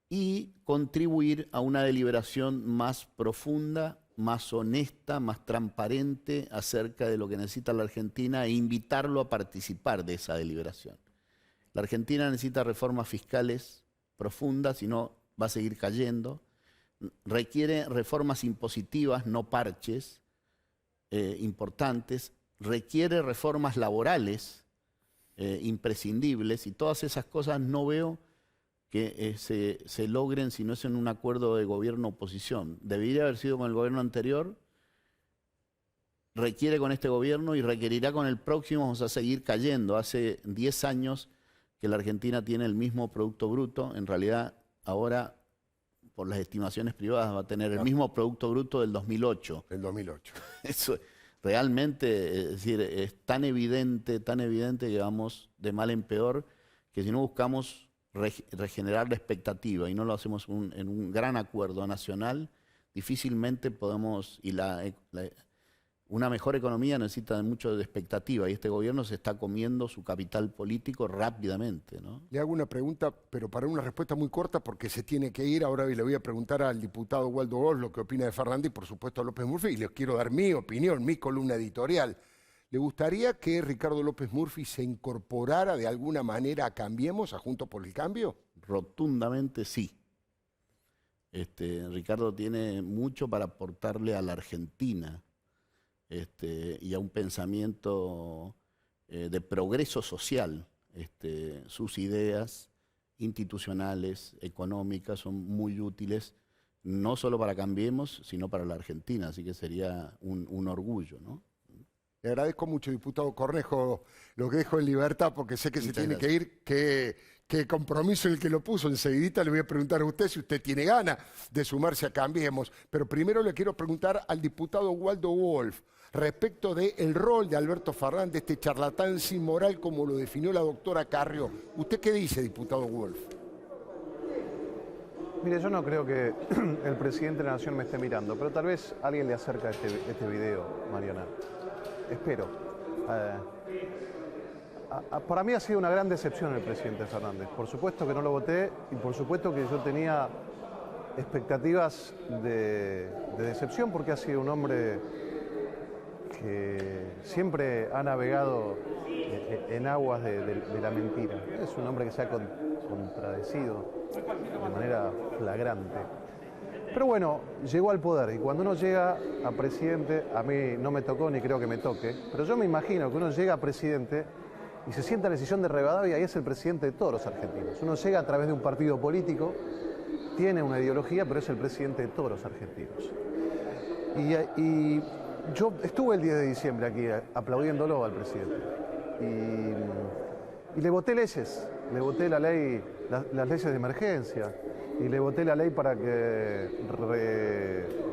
y contribuir a una deliberación más profunda, más honesta, más transparente acerca de lo que necesita la Argentina e invitarlo a participar de esa deliberación. La Argentina necesita reformas fiscales profundas, si no va a seguir cayendo. Requiere reformas impositivas, no parches importantes. Requiere reformas laborales imprescindibles, y todas esas cosas no veo que se logren si no es en un acuerdo de gobierno-oposición. Debería haber sido con el gobierno anterior, requiere con este gobierno y requerirá con el próximo. Vamos a seguir cayendo. Hace 10 años que la Argentina tiene el mismo Producto Bruto. En realidad, ahora, por las estimaciones privadas, va a tener el mismo Producto Bruto del 2008. El 2008. Eso realmente, es decir, es tan evidente que vamos de mal en peor, que si no buscamos regenerar la expectativa y no lo hacemos en un gran acuerdo nacional, difícilmente podemos, y una mejor economía necesita mucho de expectativa, y este gobierno se está comiendo su capital político rápidamente, ¿no? Le hago una pregunta, pero para una respuesta muy corta, porque se tiene que ir. Ahora le voy a preguntar al diputado Waldo Walsh lo que opina de Fernández y por supuesto a López Murphy, y les quiero dar mi opinión, mi columna editorial. ¿Le gustaría que Ricardo López Murphy se incorporara de alguna manera a Cambiemos, a Juntos por el Cambio? Rotundamente sí. Ricardo tiene mucho para aportarle a la Argentina y a un pensamiento de progreso social. Sus ideas institucionales, económicas, son muy útiles, no solo para Cambiemos, sino para la Argentina. Así que sería un orgullo, ¿no? Le agradezco mucho, diputado Cornejo, lo que dejo en libertad, porque sé que se tiene que ir. Qué compromiso el que lo puso. Enseguidita le voy a preguntar a usted si usted tiene ganas de sumarse a Cambiemos. Pero primero le quiero preguntar al diputado Waldo Walsh respecto del rol de Alberto Fernández, este charlatán sin moral, como lo definió la doctora Carrió. ¿Usted qué dice, diputado Walsh? Mire, yo no creo que el presidente de la Nación me esté mirando, pero tal vez alguien le acerca este video, Mariana. Espero. Para mí ha sido una gran decepción el presidente Fernández. Por supuesto que no lo voté y por supuesto que yo tenía expectativas de decepción, porque ha sido un hombre que siempre ha navegado en aguas de la mentira. Es un hombre que se ha contradecido de manera flagrante. Pero bueno, llegó al poder, y cuando uno llega a presidente, a mí no me tocó ni creo que me toque, pero yo me imagino que uno llega a presidente y se sienta en la sillón de Rivadavia y es el presidente de todos los argentinos. Uno llega a través de un partido político, tiene una ideología, pero es el presidente de todos los argentinos. Y yo estuve el 10 de diciembre aquí aplaudiéndolo al presidente y le voté leyes, le voté la ley, las leyes de emergencia, y le voté la ley para que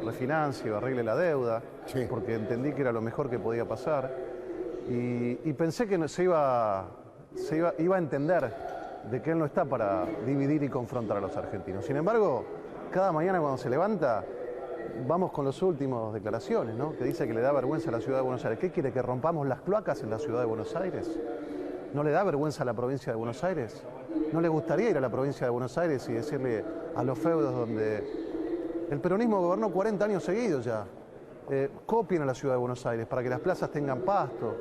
refinancie o arregle la deuda, sí, porque entendí que era lo mejor que podía pasar, y pensé que iba a entender de que él no está para dividir y confrontar a los argentinos. Sin embargo, cada mañana cuando se levanta, vamos con las últimas declaraciones, ¿no? Que dice que le da vergüenza a la ciudad de Buenos Aires. ¿Qué quiere, que rompamos las cloacas en la ciudad de Buenos Aires? ¿No le da vergüenza a la provincia de Buenos Aires? ¿No le gustaría ir a la provincia de Buenos Aires y decirle a los feudos donde el peronismo gobernó 40 años seguidos ya? Copien a la ciudad de Buenos Aires para que las plazas tengan pasto,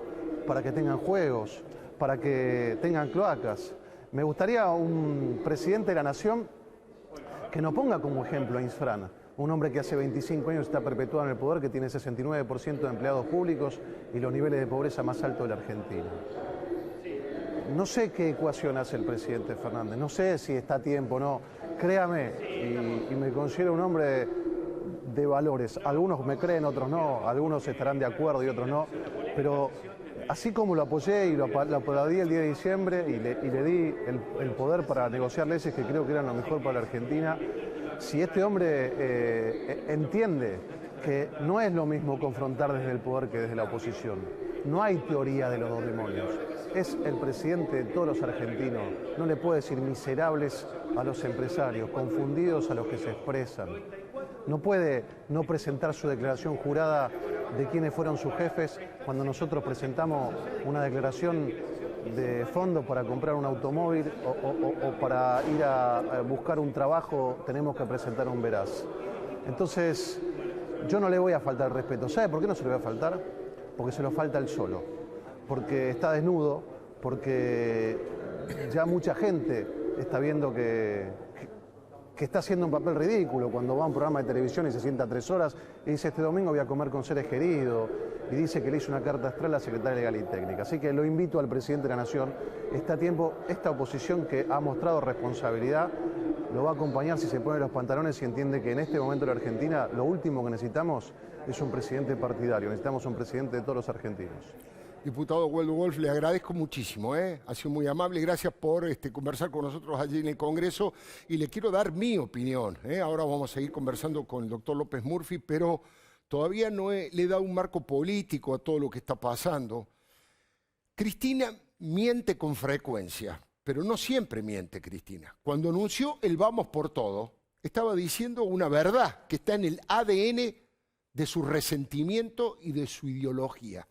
para que tengan juegos, para que tengan cloacas. Me gustaría un presidente de la nación que no ponga como ejemplo a Insfrana, un hombre que hace 25 años está perpetuado en el poder, que tiene 69% de empleados públicos y los niveles de pobreza más altos de la Argentina. No sé qué ecuación hace el presidente Fernández, no sé si está a tiempo o no. Créame, y me considero un hombre de valores. Algunos me creen, otros no, algunos estarán de acuerdo y otros no, pero así como lo apoyé y lo aplaudí el 10 de diciembre y le di el poder para negociar leyes que creo que eran lo mejor para la Argentina, si este hombre entiende que no es lo mismo confrontar desde el poder que desde la oposición, no hay teoría de los dos demonios, es el presidente de todos los argentinos, no le puede decir miserables a los empresarios, confundidos a los que se expresan. No puede no presentar su declaración jurada de quiénes fueron sus jefes cuando nosotros presentamos una declaración de fondo para comprar un automóvil o para ir a buscar un trabajo, tenemos que presentar un veraz. Entonces, yo no le voy a faltar el respeto. ¿Sabe por qué no se lo voy a faltar? Porque se lo falta él solo. Porque está desnudo, porque ya mucha gente está viendo que está haciendo un papel ridículo cuando va a un programa de televisión y se sienta 3 horas y dice este domingo voy a comer con seres queridos y dice que le hizo una carta astral a la secretaria legal y técnica. Así que lo invito al presidente de la Nación, está a tiempo, esta oposición que ha mostrado responsabilidad lo va a acompañar si se pone los pantalones y entiende que en este momento de la Argentina lo último que necesitamos es un presidente partidario, necesitamos un presidente de todos los argentinos. Diputado Waldo Wolf, le agradezco muchísimo, ha sido muy amable, gracias por conversar con nosotros allí en el Congreso y le quiero dar mi opinión. Ahora vamos a seguir conversando con el doctor López Murphy, pero todavía no le he dado un marco político a todo lo que está pasando. Cristina miente con frecuencia, pero no siempre miente Cristina. Cuando anunció el vamos por todo, estaba diciendo una verdad que está en el ADN de su resentimiento y de su ideología.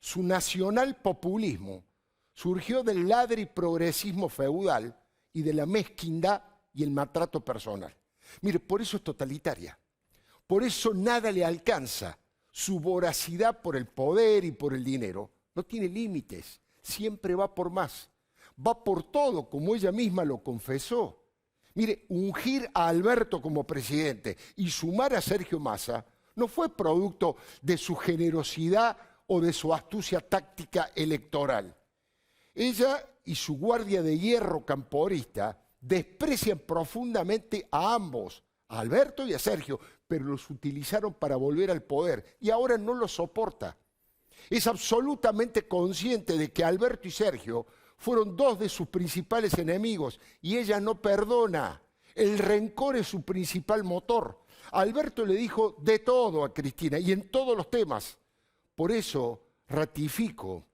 Su nacional populismo surgió del ladri progresismo feudal y de la mezquindad y el maltrato personal. Mire, por eso es totalitaria. Por eso nada le alcanza. Su voracidad por el poder y por el dinero no tiene límites. Siempre va por más. Va por todo, como ella misma lo confesó. Mire, ungir a Alberto como presidente y sumar a Sergio Massa no fue producto de su generosidad o de su astucia táctica electoral. Ella y su guardia de hierro camporista desprecian profundamente a ambos, a Alberto y a Sergio, pero los utilizaron para volver al poder y ahora no los soporta. Es absolutamente consciente de que Alberto y Sergio fueron 2 de sus principales enemigos y ella no perdona. El rencor es su principal motor. Alberto le dijo de todo a Cristina y en todos los temas. Por eso ratifico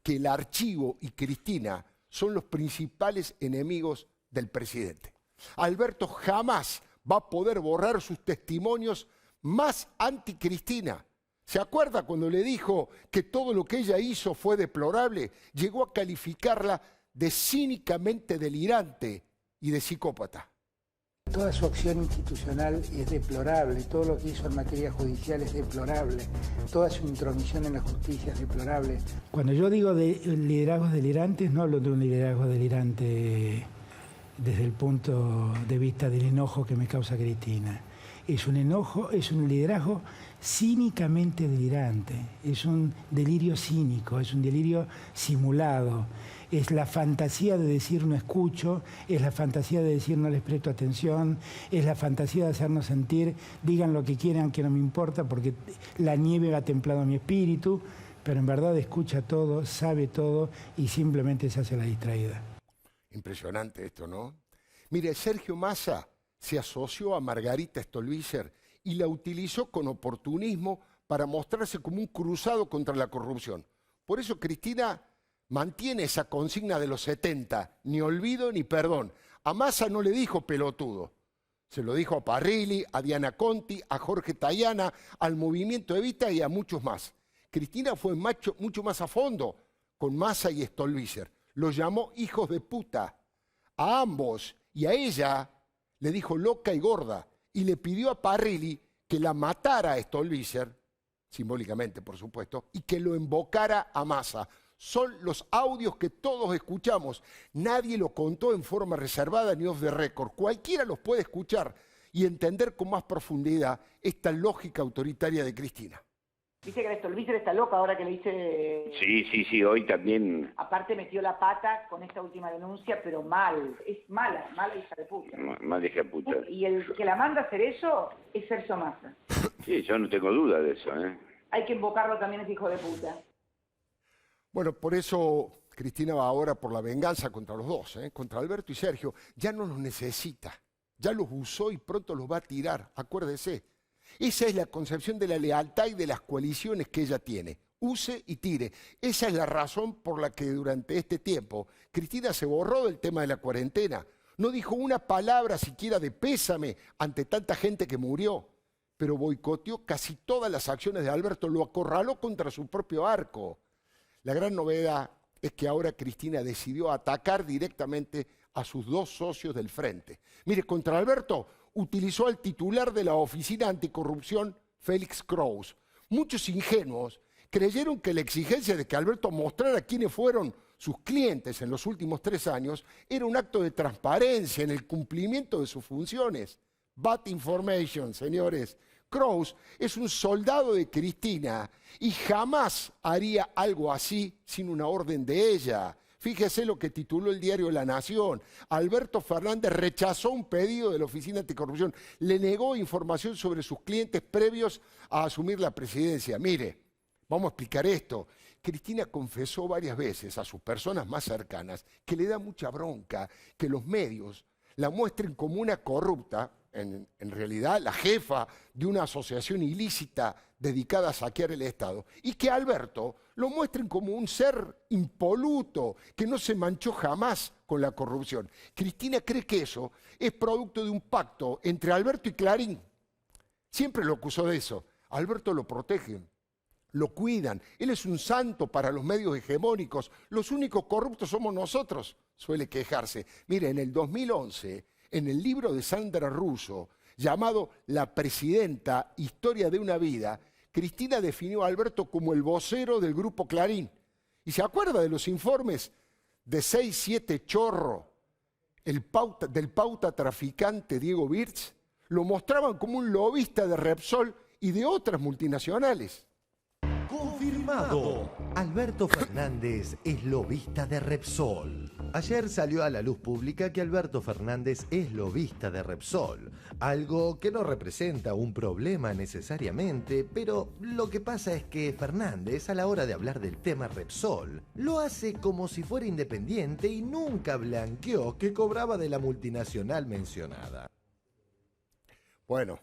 que el archivo y Cristina son los principales enemigos del presidente. Alberto jamás va a poder borrar sus testimonios más anti-Cristina. ¿Se acuerda cuando le dijo que todo lo que ella hizo fue deplorable? Llegó a calificarla de cínicamente delirante y de psicópata. Toda su acción institucional es deplorable, todo lo que hizo en materia judicial es deplorable, toda su intromisión en la justicia es deplorable. Cuando yo digo de liderazgos delirantes, no hablo de un liderazgo delirante desde el punto de vista del enojo que me causa Cristina. Es un enojo, es un liderazgo cínicamente delirante, es un delirio cínico, es un delirio simulado. Es la fantasía de decir no escucho, es la fantasía de decir no les presto atención, es la fantasía de hacernos sentir, digan lo que quieran, que no me importa, porque la nieve ha templado mi espíritu, pero en verdad escucha todo, sabe todo y simplemente se hace la distraída. Impresionante esto, ¿no? Mire, Sergio Massa se asoció a Margarita Stolbizer y la utilizó con oportunismo para mostrarse como un cruzado contra la corrupción. Por eso Cristina mantiene esa consigna de los 70, ni olvido ni perdón. A Massa no le dijo pelotudo, se lo dijo a Parrilli, a Diana Conti, a Jorge Tayana, al Movimiento Evita y a muchos más. Cristina fue mucho más a fondo con Massa y Stolbizer. Los llamó hijos de puta. a ambos y a ella le dijo loca y gorda y le pidió a Parrilli que la matara a Stolbizer, simbólicamente por supuesto, y que lo embocara a Massa. Son los audios que todos escuchamos. Nadie lo contó en forma reservada ni off the record. Cualquiera los puede escuchar y entender con más profundidad esta lógica autoritaria de Cristina. Dice que Stolbizer está loca ahora que le dice... Sí, hoy también... Aparte metió la pata con esta última denuncia, pero mal. Es mala hija de puta. Mal hija de puta. Y el que la manda a hacer eso es Sergio Massa. Sí, yo no tengo duda de eso, ¿eh? Hay que invocarlo también a ese hijo de puta. Bueno, por eso Cristina va ahora por la venganza contra los dos, contra Alberto y Sergio. Ya no los necesita, ya los usó y pronto los va a tirar, acuérdese. Esa es la concepción de la lealtad y de las coaliciones que ella tiene. Use y tire. Esa es la razón por la que durante este tiempo Cristina se borró del tema de la cuarentena. No dijo una palabra siquiera de pésame ante tanta gente que murió, pero boicoteó casi todas las acciones de Alberto, lo acorraló contra su propio arco. La gran novedad es que ahora Cristina decidió atacar directamente a sus dos socios del frente. Mire, contra Alberto utilizó al titular de la Oficina Anticorrupción, Félix Kraus. Muchos ingenuos creyeron que la exigencia de que Alberto mostrara quiénes fueron sus clientes en los últimos 3 años era un acto de transparencia en el cumplimiento de sus funciones. Bad information, señores. Kraus es un soldado de Cristina y jamás haría algo así sin una orden de ella. Fíjese lo que tituló el diario La Nación. Alberto Fernández rechazó un pedido de la Oficina Anticorrupción. Le negó información sobre sus clientes previos a asumir la presidencia. Mire, vamos a explicar esto. Cristina confesó varias veces a sus personas más cercanas que le da mucha bronca que los medios la muestren como una corrupta, en realidad la jefa de una asociación ilícita dedicada a saquear el Estado, y que Alberto lo muestren como un ser impoluto, que no se manchó jamás con la corrupción. Cristina cree que eso es producto de un pacto entre Alberto y Clarín. Siempre lo acusó de eso. Alberto lo protege, lo cuidan. Él es un santo para los medios hegemónicos. Los únicos corruptos somos nosotros, suele quejarse. Mire, en el 2011, en el libro de Sandra Russo, llamado La Presidenta, Historia de una Vida, Cristina definió a Alberto como el vocero del Grupo Clarín. ¿Y se acuerda de los informes de 6-7 Chorro, del pauta traficante Diego Birch? Lo mostraban como un lobista de Repsol y de otras multinacionales. Confirmado. Alberto Fernández es lobista de Repsol. Ayer salió a la luz pública que Alberto Fernández es lobista de Repsol, algo que no representa un problema necesariamente, pero lo que pasa es que Fernández, a la hora de hablar del tema Repsol, lo hace como si fuera independiente y nunca blanqueó que cobraba de la multinacional mencionada. Bueno,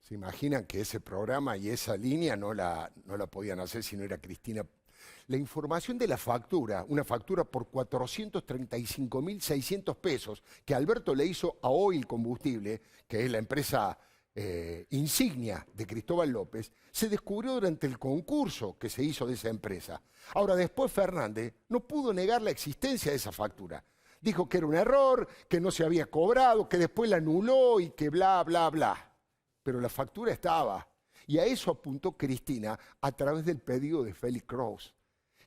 se imaginan que ese programa y esa línea no la podían hacer si no era Cristina. La información de la factura, una factura por 435.600 pesos que Alberto le hizo a Oil Combustible, que es la empresa insignia de Cristóbal López, se descubrió durante el concurso que se hizo de esa empresa. Ahora, después Fernández no pudo negar la existencia de esa factura. Dijo que era un error, que no se había cobrado, que después la anuló y que bla, bla, bla. Pero la factura estaba. Y a eso apuntó Cristina a través del pedido de Félix Kraus.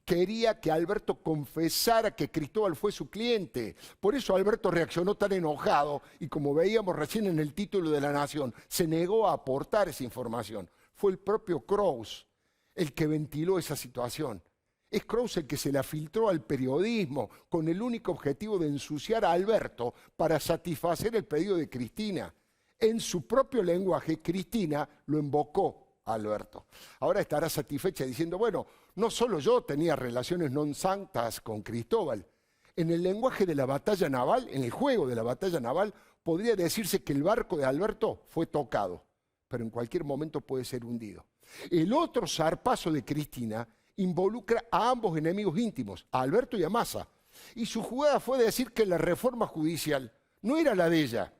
Quería que Alberto confesara que Cristóbal fue su cliente. Por eso Alberto reaccionó tan enojado y, como veíamos recién en el título de La Nación, se negó a aportar esa información. Fue el propio Kraus el que ventiló esa situación. Es Kraus el que se la filtró al periodismo con el único objetivo de ensuciar a Alberto para satisfacer el pedido de Cristina. En su propio lenguaje, Cristina lo invocó a Alberto. Ahora estará satisfecha diciendo, bueno, no solo yo tenía relaciones non santas con Cristóbal. En el lenguaje de la batalla naval, en el juego de la batalla naval, podría decirse que el barco de Alberto fue tocado, pero en cualquier momento puede ser hundido. El otro zarpazo de Cristina involucra a ambos enemigos íntimos, a Alberto y a Massa. Y su jugada fue decir que la reforma judicial no era la de ella.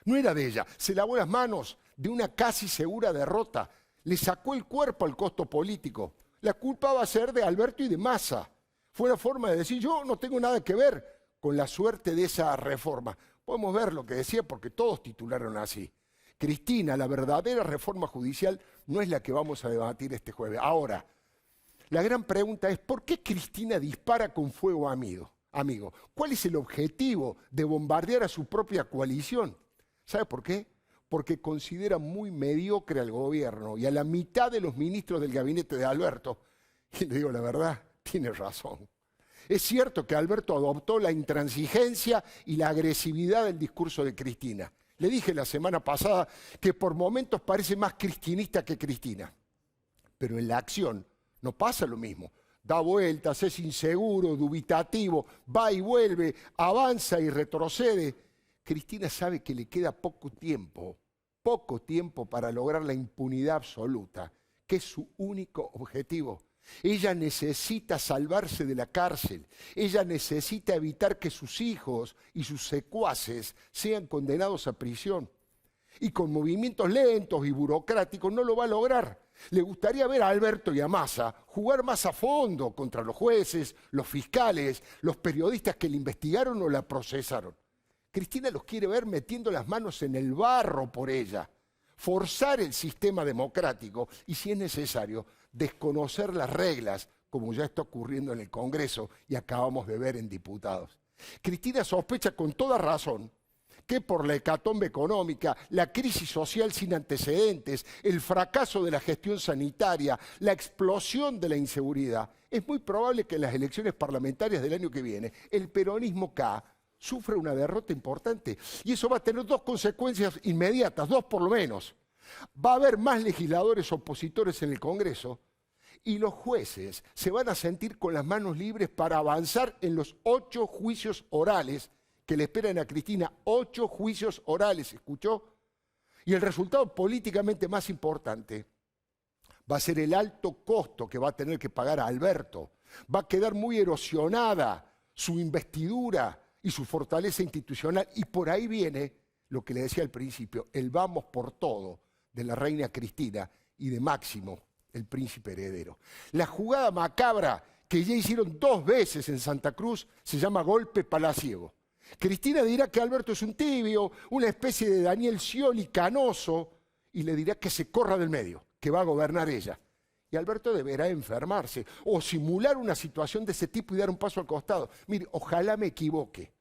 No era de ella. Se lavó las manos de una casi segura derrota. Le sacó el cuerpo al costo político. La culpa va a ser de Alberto y de Massa. Fue una forma de decir, yo no tengo nada que ver con la suerte de esa reforma. Podemos ver lo que decía porque todos titularon así. Cristina, la verdadera reforma judicial no es la que vamos a debatir este jueves. Ahora, la gran pregunta es, ¿por qué Cristina dispara con fuego amigo? ¿Cuál es el objetivo de bombardear a su propia coalición? ¿Sabe por qué? Porque considera muy mediocre al gobierno y a la mitad de los ministros del gabinete de Alberto. Y le digo la verdad, tiene razón. Es cierto que Alberto adoptó la intransigencia y la agresividad del discurso de Cristina. Le dije la semana pasada que por momentos parece más cristinista que Cristina. Pero en la acción no pasa lo mismo. Da vueltas, es inseguro, dubitativo, va y vuelve, avanza y retrocede. Cristina sabe que le queda poco tiempo para lograr la impunidad absoluta, que es su único objetivo. Ella necesita salvarse de la cárcel. Ella necesita evitar que sus hijos y sus secuaces sean condenados a prisión. Y con movimientos lentos y burocráticos no lo va a lograr. Le gustaría ver a Alberto y a Massa jugar más a fondo contra los jueces, los fiscales, los periodistas que le investigaron o la procesaron. Cristina los quiere ver metiendo las manos en el barro por ella, forzar el sistema democrático y, si es necesario, desconocer las reglas, como ya está ocurriendo en el Congreso y acabamos de ver en diputados. Cristina sospecha con toda razón que por la hecatombe económica, la crisis social sin antecedentes, el fracaso de la gestión sanitaria, la explosión de la inseguridad, es muy probable que en las elecciones parlamentarias del año que viene el peronismo sufra una derrota importante. Y eso va a tener dos consecuencias inmediatas, dos por lo menos. Va a haber más legisladores opositores en el Congreso y los jueces se van a sentir con las manos libres para avanzar en los 8 juicios orales que le esperan a Cristina. 8 juicios orales, ¿escuchó? Y el resultado políticamente más importante va a ser el alto costo que va a tener que pagar a Alberto. Va a quedar muy erosionada su investidura y su fortaleza institucional. Y por ahí viene lo que le decía al principio, el vamos por todo de la reina Cristina y de Máximo, el príncipe heredero. La jugada macabra que ya hicieron 2 veces en Santa Cruz se llama golpe palaciego. Cristina dirá que Alberto es un tibio, una especie de Daniel Scioli canoso, y le dirá que se corra del medio, que va a gobernar ella. Y Alberto deberá enfermarse o simular una situación de ese tipo y dar un paso al costado. Mire, ojalá me equivoque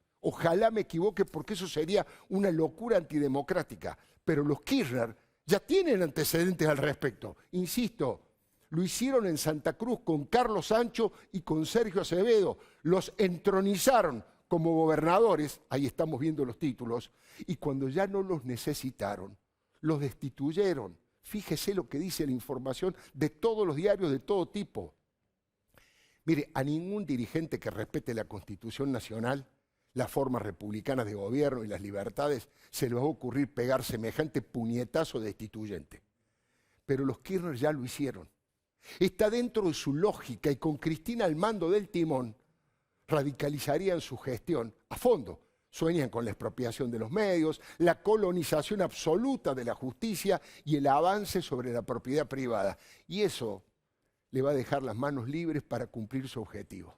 porque eso sería una locura antidemocrática. Pero los Kirchner ya tienen antecedentes al respecto. Insisto, lo hicieron en Santa Cruz con Carlos Sancho y con Sergio Acevedo. Los entronizaron como gobernadores, ahí estamos viendo los títulos, y cuando ya no los necesitaron, los destituyeron. Fíjese lo que dice la información de todos los diarios de todo tipo. Mire, a ningún dirigente que respete la Constitución Nacional, las formas republicanas de gobierno y las libertades, se le va a ocurrir pegar semejante puñetazo destituyente. Pero los Kirchner ya lo hicieron. Está dentro de su lógica y con Cristina al mando del timón, radicalizarían su gestión a fondo. Sueñan con la expropiación de los medios, la colonización absoluta de la justicia y el avance sobre la propiedad privada. Y eso le va a dejar las manos libres para cumplir su objetivo.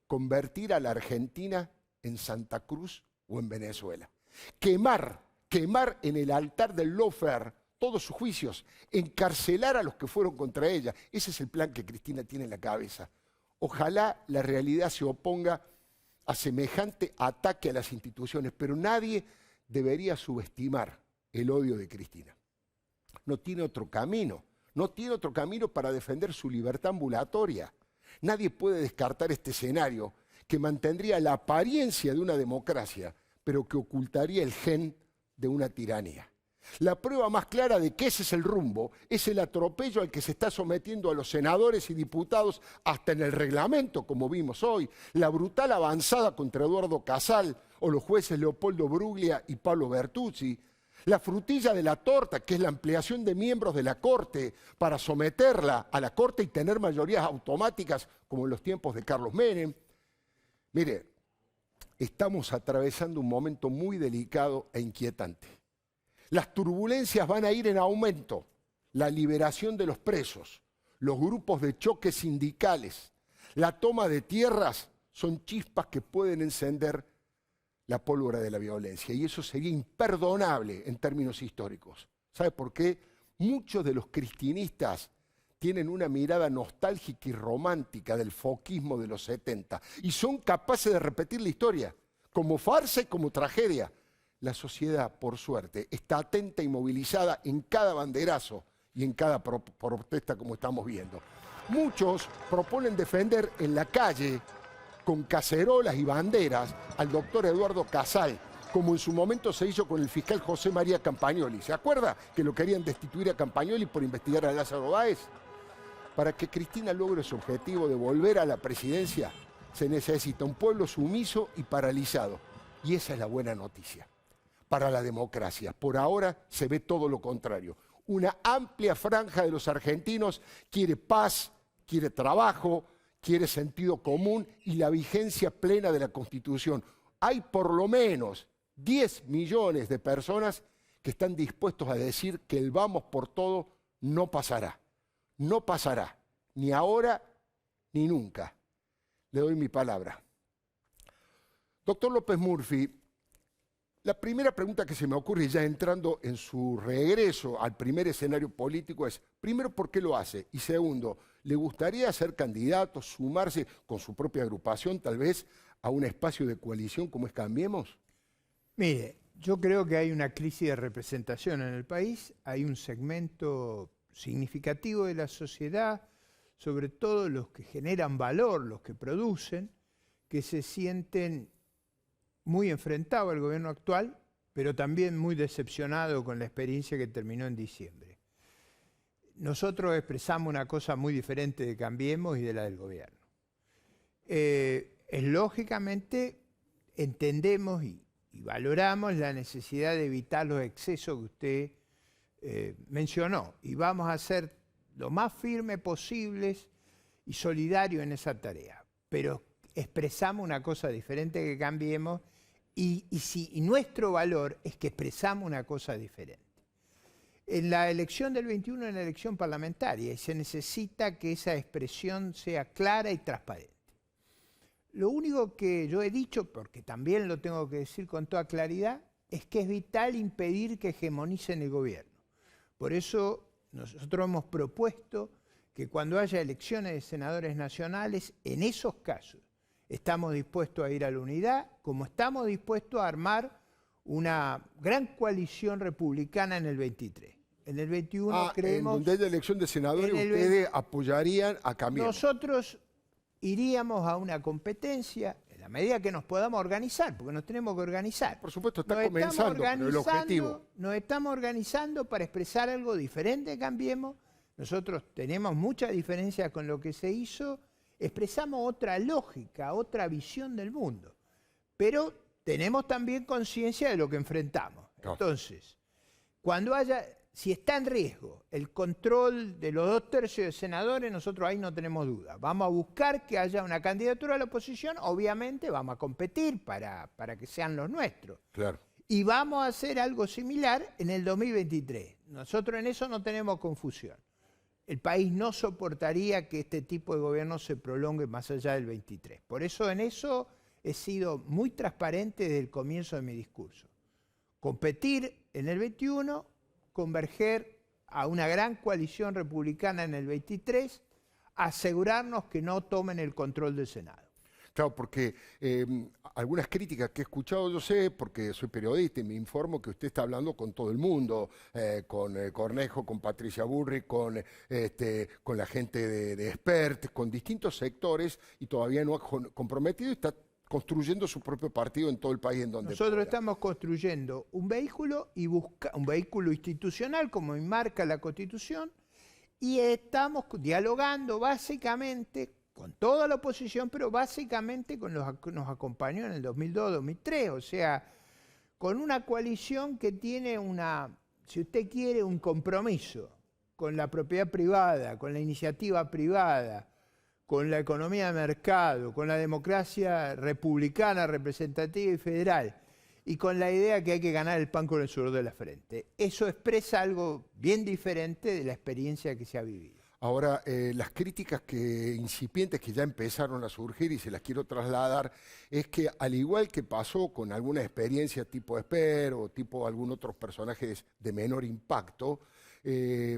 Convertir a la Argentina en Santa Cruz o en Venezuela. Quemar en el altar del lawfare todos sus juicios, encarcelar a los que fueron contra ella. Ese es el plan que Cristina tiene en la cabeza. Ojalá la realidad se oponga a semejante ataque a las instituciones, pero nadie debería subestimar el odio de Cristina. No tiene otro camino para defender su libertad ambulatoria. Nadie puede descartar este escenario que mantendría la apariencia de una democracia, pero que ocultaría el gen de una tiranía. La prueba más clara de que ese es el rumbo es el atropello al que se está sometiendo a los senadores y diputados hasta en el reglamento, como vimos hoy, la brutal avanzada contra Eduardo Casal o los jueces Leopoldo Bruglia y Pablo Bertuzzi, la frutilla de la torta, que es la ampliación de miembros de la Corte para someterla a la Corte y tener mayorías automáticas como en los tiempos de Carlos Menem. Mire, estamos atravesando un momento muy delicado e inquietante. Las turbulencias van a ir en aumento. La liberación de los presos, los grupos de choque sindicales, la toma de tierras son chispas que pueden encender la pólvora de la violencia. Y eso sería imperdonable en términos históricos. ¿Sabe por qué? Muchos de los cristinistas tienen una mirada nostálgica y romántica del foquismo de los 70 y son capaces de repetir la historia como farsa y como tragedia. La sociedad, por suerte, está atenta y movilizada en cada banderazo y en cada protesta como estamos viendo. Muchos proponen defender en la calle, con cacerolas y banderas, al doctor Eduardo Casal, como en su momento se hizo con el fiscal José María Campagnoli. ¿Se acuerda que lo querían destituir a Campagnoli por investigar a Lázaro Báez? Para que Cristina logre su objetivo de volver a la presidencia, se necesita un pueblo sumiso y paralizado. Y esa es la buena noticia para la democracia. Por ahora se ve todo lo contrario. Una amplia franja de los argentinos quiere paz, quiere trabajo, quiere sentido común y la vigencia plena de la Constitución. Hay por lo menos 10 millones de personas que están dispuestos a decir que el vamos por todo no pasará. No pasará, ni ahora ni nunca. Le doy mi palabra. Doctor López Murphy, la primera pregunta que se me ocurre ya entrando en su regreso al primer escenario político es, primero, ¿por qué lo hace? Y segundo, ¿le gustaría ser candidato, sumarse con su propia agrupación tal vez a un espacio de coalición como es Cambiemos? Mire, yo creo que hay una crisis de representación en el país, hay un segmento significativo de la sociedad, sobre todo los que generan valor, los que producen, que se sienten muy enfrentados al gobierno actual, pero también muy decepcionados con la experiencia que terminó en diciembre. Nosotros expresamos una cosa muy diferente de Cambiemos y de la del gobierno. Lógicamente entendemos y valoramos la necesidad de evitar los excesos que usted mencionó y vamos a ser lo más firmes posibles y solidarios en esa tarea. Pero expresamos una cosa diferente que Cambiemos y nuestro valor es que expresamos una cosa diferente. En la elección del 21 es la elección parlamentaria y se necesita que esa expresión sea clara y transparente. Lo único que yo he dicho, porque también lo tengo que decir con toda claridad, es que es vital impedir que hegemonicen el gobierno. Por eso nosotros hemos propuesto que cuando haya elecciones de senadores nacionales, en esos casos, estamos dispuestos a ir a la unidad, como estamos dispuestos a armar una gran coalición republicana en el 23. En el 21 creemos... En donde haya elección de senadores, ustedes apoyarían a Cambiemos. Nosotros iríamos a una competencia en la medida que nos podamos organizar, porque nos tenemos que organizar. Por supuesto, está comenzando, pero el objetivo... Nos estamos organizando para expresar algo diferente de Cambiemos. Nosotros tenemos muchas diferencias con lo que se hizo, expresamos otra lógica, otra visión del mundo, pero tenemos también conciencia de lo que enfrentamos. No. Entonces, si está en riesgo el control de los 2/3 de senadores, nosotros ahí no tenemos duda. Vamos a buscar que haya una candidatura a la oposición, obviamente vamos a competir para que sean los nuestros. Claro. Y vamos a hacer algo similar en el 2023. Nosotros en eso no tenemos confusión. El país no soportaría que este tipo de gobierno se prolongue más allá del 23. Por eso en eso he sido muy transparente desde el comienzo de mi discurso. Competir en el 21, converger a una gran coalición republicana en el 23, asegurarnos que no tomen el control del Senado. Claro, porque algunas críticas que he escuchado, yo sé, porque soy periodista y me informo que usted está hablando con todo el mundo, con Cornejo, con Patricia Bullrich, con la gente de Expert, con distintos sectores, y todavía no ha comprometido y está construyendo su propio partido en todo el país en donde Nosotros estamos construyendo un vehículo un vehículo institucional, como enmarca la Constitución, y estamos dialogando básicamente con toda la oposición, pero básicamente con los que nos acompañó en el 2002-2003, o sea, con una coalición que tiene si usted quiere, un compromiso con la propiedad privada, con la iniciativa privada, con la economía de mercado, con la democracia republicana, representativa y federal, y con la idea que hay que ganar el pan con el sudor de la frente. Eso expresa algo bien diferente de la experiencia que se ha vivido. Ahora, las críticas incipientes que ya empezaron a surgir y se las quiero trasladar, es que al igual que pasó con alguna experiencia tipo Esper o tipo algún otros personajes de menor impacto,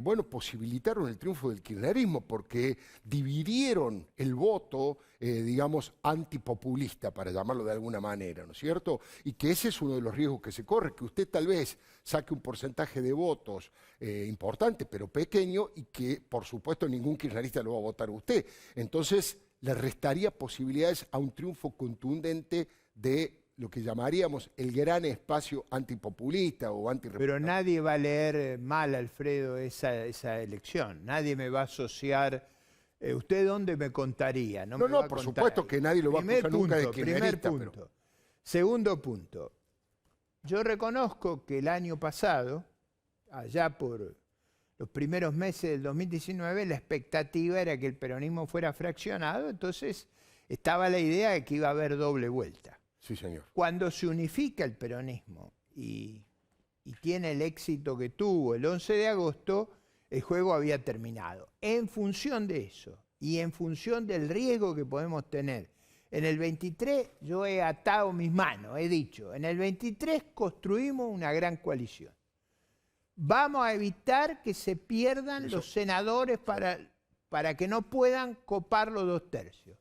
bueno, posibilitaron el triunfo del kirchnerismo porque dividieron el voto, digamos, antipopulista, para llamarlo de alguna manera, ¿no es cierto? Y que ese es uno de los riesgos que se corre, que usted tal vez saque un porcentaje de votos importante, pero pequeño, y que, por supuesto, ningún kirchnerista lo va a votar a usted. Entonces, le restaría posibilidades a un triunfo contundente de lo que llamaríamos el gran espacio antipopulista o antirrepublicano. Pero nadie va a leer mal, Alfredo, esa elección. Nadie me va a asociar. ¿Usted dónde me contaría? No, por supuesto que nadie lo va a acusar nunca de kirchnerista. Primer punto. Segundo punto. Yo reconozco que el año pasado, allá por los primeros meses del 2019, la expectativa era que el peronismo fuera fraccionado, entonces estaba la idea de que iba a haber doble vuelta. Sí, señor. Cuando se unifica el peronismo y tiene el éxito que tuvo el 11 de agosto, el juego había terminado. En función de eso y en función del riesgo que podemos tener, en el 23 yo he atado mis manos, he dicho, en el 23 construimos una gran coalición. Vamos a evitar que se pierdan los senadores para que no puedan copar los 2/3.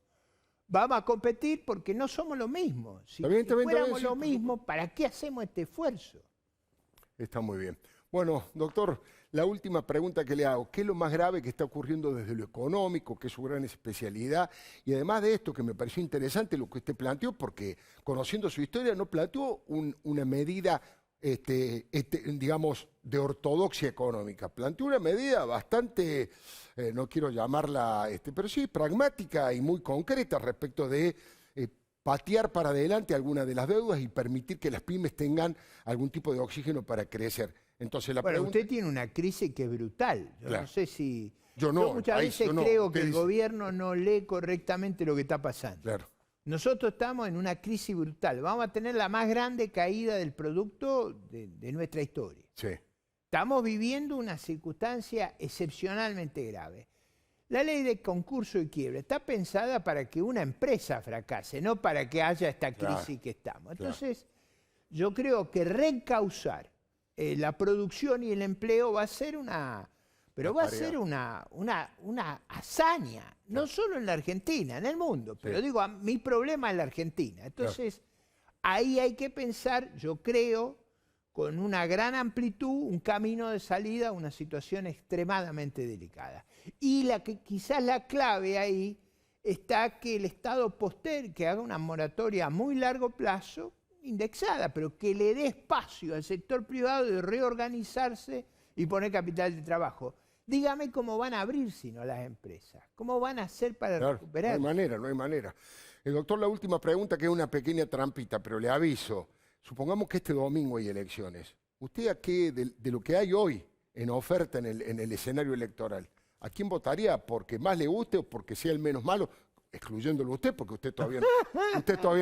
Vamos a competir porque no somos lo mismo. Si fuéramos lo mismo, ¿para qué hacemos este esfuerzo? Está muy bien. Bueno, doctor, la última pregunta que le hago. ¿Qué es lo más grave que está ocurriendo desde lo económico, que es su gran especialidad? Y además de esto, que me pareció interesante lo que usted planteó, porque conociendo su historia no planteó una medida, digamos, de ortodoxia económica. Planteó una medida bastante, no quiero llamarla, pero sí pragmática y muy concreta respecto de patear para adelante algunas de las deudas y permitir que las pymes tengan algún tipo de oxígeno para crecer. Entonces, usted tiene una crisis que es brutal. Yo no sé si... Yo muchas veces no, creo que el gobierno no lee correctamente lo que está pasando. Claro. Nosotros estamos en una crisis brutal. Vamos a tener la más grande caída del producto de nuestra historia. Sí. Estamos viviendo una circunstancia excepcionalmente grave. La ley de concurso y quiebra está pensada para que una empresa fracase, no para que haya esta crisis que estamos. Entonces, yo creo que reencauzar la producción y el empleo va a ser una hazaña, no solo en la Argentina, en el mundo. Pero digo, mi problema es la Argentina. Entonces, ahí hay que pensar, yo creo, con una gran amplitud, un camino de salida a una situación extremadamente delicada. Y quizás la clave ahí está que el Estado que haga una moratoria a muy largo plazo, indexada, pero que le dé espacio al sector privado de reorganizarse y poner capital de trabajo. Dígame cómo van a abrir sino las empresas, cómo van a hacer para recuperar. No hay manera. Doctor, la última pregunta, que es una pequeña trampita, pero le aviso. Supongamos que este domingo hay elecciones. ¿Usted a qué, de lo que hay hoy en oferta en el escenario electoral, a quién votaría? ¿Porque más le guste o porque sea el menos malo? Excluyéndolo usted, porque usted todavía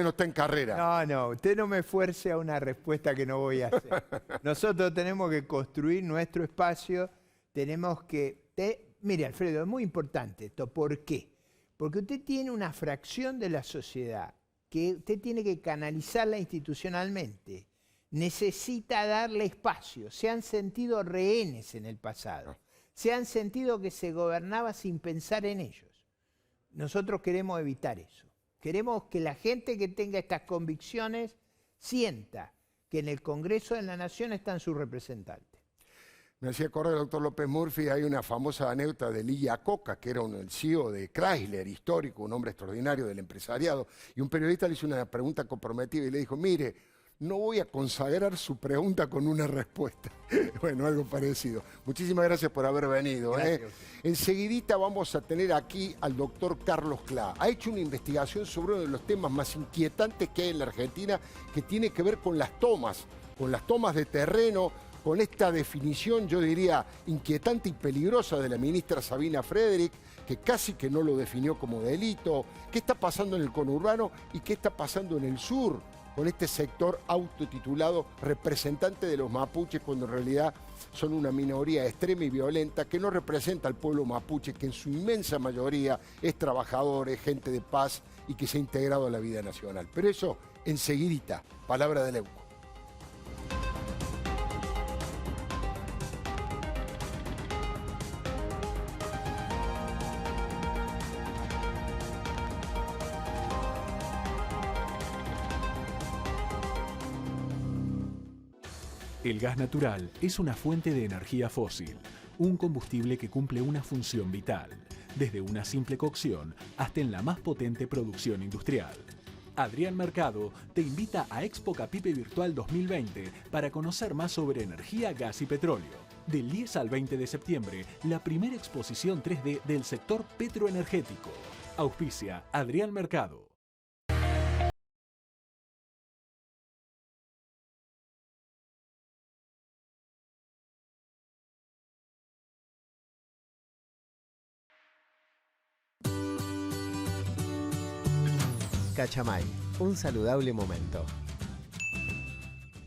no está en carrera. No, usted no me fuerce a una respuesta que no voy a hacer. Nosotros tenemos que construir nuestro espacio, tenemos que... Mire, Alfredo, es muy importante esto. ¿Por qué? Porque usted tiene una fracción de la sociedad que usted tiene que canalizarla institucionalmente. Necesita darle espacio. Se han sentido rehenes en el pasado. Se han sentido que se gobernaba sin pensar en ellos. Nosotros queremos evitar eso. Queremos que la gente que tenga estas convicciones sienta que en el Congreso de la Nación están sus representantes. Me hacía acordar, doctor López Murphy, hay una famosa anécdota de Lee Iacocca, que era el CEO de Chrysler, histórico, un hombre extraordinario del empresariado, y un periodista le hizo una pregunta comprometida y le dijo, mire, no voy a consagrar su pregunta con una respuesta. Bueno, algo parecido. Muchísimas gracias por haber venido. Enseguidita vamos a tener aquí al doctor Carlos Clá. Ha hecho una investigación sobre uno de los temas más inquietantes que hay en la Argentina, que tiene que ver con las tomas de terreno, con esta definición, yo diría, inquietante y peligrosa de la ministra Sabina Frederick, que casi que no lo definió como delito. ¿Qué está pasando en el conurbano y qué está pasando en el sur con este sector autotitulado representante de los mapuches, cuando en realidad son una minoría extrema y violenta que no representa al pueblo mapuche, que en su inmensa mayoría es trabajador, es gente de paz y que se ha integrado a la vida nacional. Pero eso enseguidita, palabra de Leuco. El gas natural es una fuente de energía fósil, un combustible que cumple una función vital, desde una simple cocción hasta en la más potente producción industrial. Adrián Mercado te invita a Expo Capipe Virtual 2020 para conocer más sobre energía, gas y petróleo. Del 10 al 20 de septiembre, la primera exposición 3D del sector petroenergético. Auspicia Adrián Mercado. Cachamay, un saludable momento.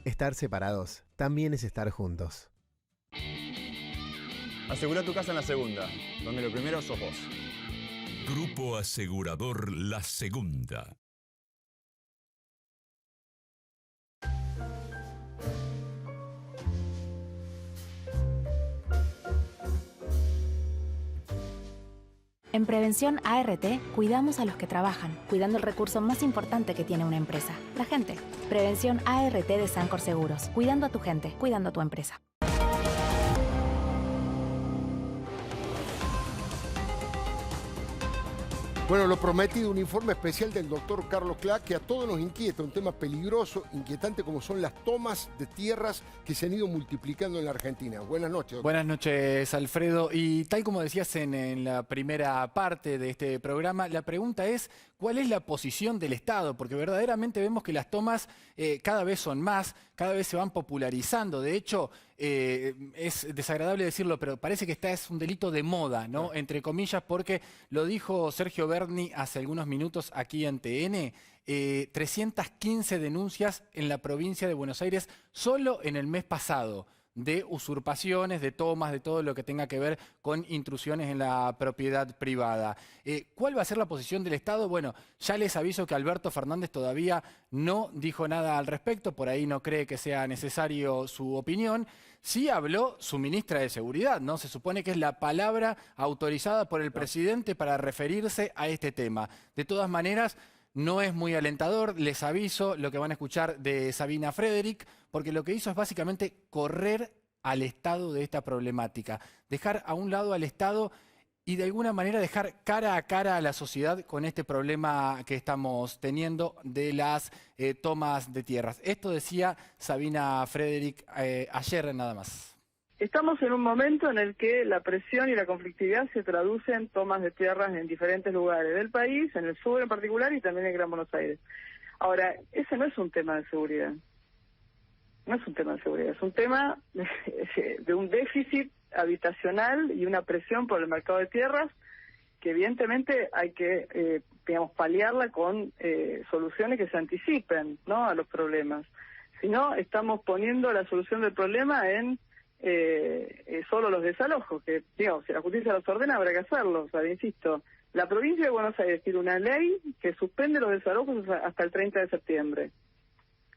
Estar separados también es estar juntos. Asegura tu casa en La Segunda, donde lo primero sos vos. Grupo Asegurador La Segunda. En Prevención ART, cuidamos a los que trabajan, cuidando el recurso más importante que tiene una empresa, la gente. Prevención ART de Sancor Seguros, cuidando a tu gente, cuidando a tu empresa. Bueno, lo prometido, un informe especial del doctor Carlos Clark que a todos nos inquieta, un tema peligroso, inquietante como son las tomas de tierras que se han ido multiplicando en la Argentina. Buenas noches, doctor. Buenas noches, Alfredo. Y tal como decías en la primera parte de este programa, la pregunta es, ¿cuál es la posición del Estado? Porque verdaderamente vemos que las tomas cada vez son más, cada vez se van popularizando. De hecho, es desagradable decirlo, pero parece que es un delito de moda, ¿no? Entre comillas, porque lo dijo Sergio Berni hace algunos minutos aquí en TN, 315 denuncias en la provincia de Buenos Aires solo en el mes pasado, de usurpaciones, de tomas, de todo lo que tenga que ver con intrusiones en la propiedad privada. ¿Cuál va a ser la posición del Estado? Bueno, ya les aviso que Alberto Fernández todavía no dijo nada al respecto, por ahí no cree que sea necesario su opinión. Sí habló su ministra de Seguridad, ¿no? Se supone que es la palabra autorizada por el presidente para referirse a este tema. De todas maneras, no es muy alentador, les aviso lo que van a escuchar de Sabina Frederick, porque lo que hizo es básicamente correr al Estado de esta problemática, dejar a un lado al Estado y de alguna manera dejar cara a cara a la sociedad con este problema que estamos teniendo de las tomas de tierras. Esto decía Sabina Frederick ayer nada más. Estamos en un momento en el que la presión y la conflictividad se traducen en tomas de tierras en diferentes lugares del país, en el sur en particular y también en Gran Buenos Aires. Ahora, ese no es un tema de seguridad. No es un tema de seguridad, es un tema de un déficit habitacional y una presión por el mercado de tierras que evidentemente hay que, paliarla con soluciones que se anticipen, ¿no?, a los problemas. Si no, estamos poniendo la solución del problema en solo los desalojos, que, digamos, si la justicia los ordena habrá que hacerlo. O sea, insisto, la provincia de Buenos Aires tiene una ley que suspende los desalojos hasta el 30 de septiembre.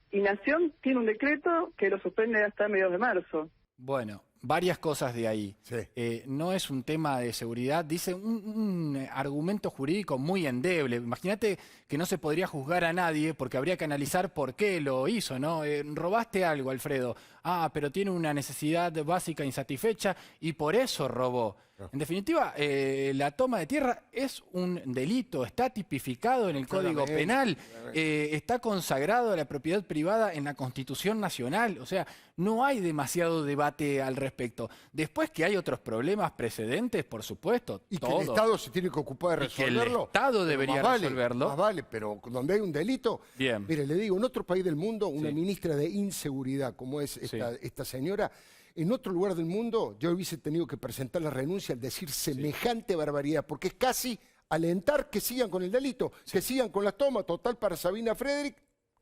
Y Nación tiene un decreto que lo suspende hasta mediados de marzo. Bueno, varias cosas de ahí. Sí. No es un tema de seguridad, dice un argumento jurídico muy endeble. Imagínate que no se podría juzgar a nadie porque habría que analizar por qué lo hizo, ¿no? Robaste algo, Alfredo. Ah, pero tiene una necesidad básica insatisfecha y por eso robó. En definitiva, la toma de tierra es un delito, está tipificado en el Código Penal, está consagrado a la propiedad privada en la Constitución Nacional, o sea, no hay demasiado debate al respecto. Después que hay otros problemas precedentes, por supuesto, y que el Estado se tiene que ocupar de resolverlo. Que el Estado debería resolverlo. Más vale, pero donde hay un delito, bien. Mire, le digo, en otro país del mundo, una ministra de Inseguridad, como es esta señora, en otro lugar del mundo yo hubiese tenido que presentar la renuncia al decir semejante barbaridad, porque es casi alentar que sigan con el delito, que sigan con la toma. Total, para Sabina Frederick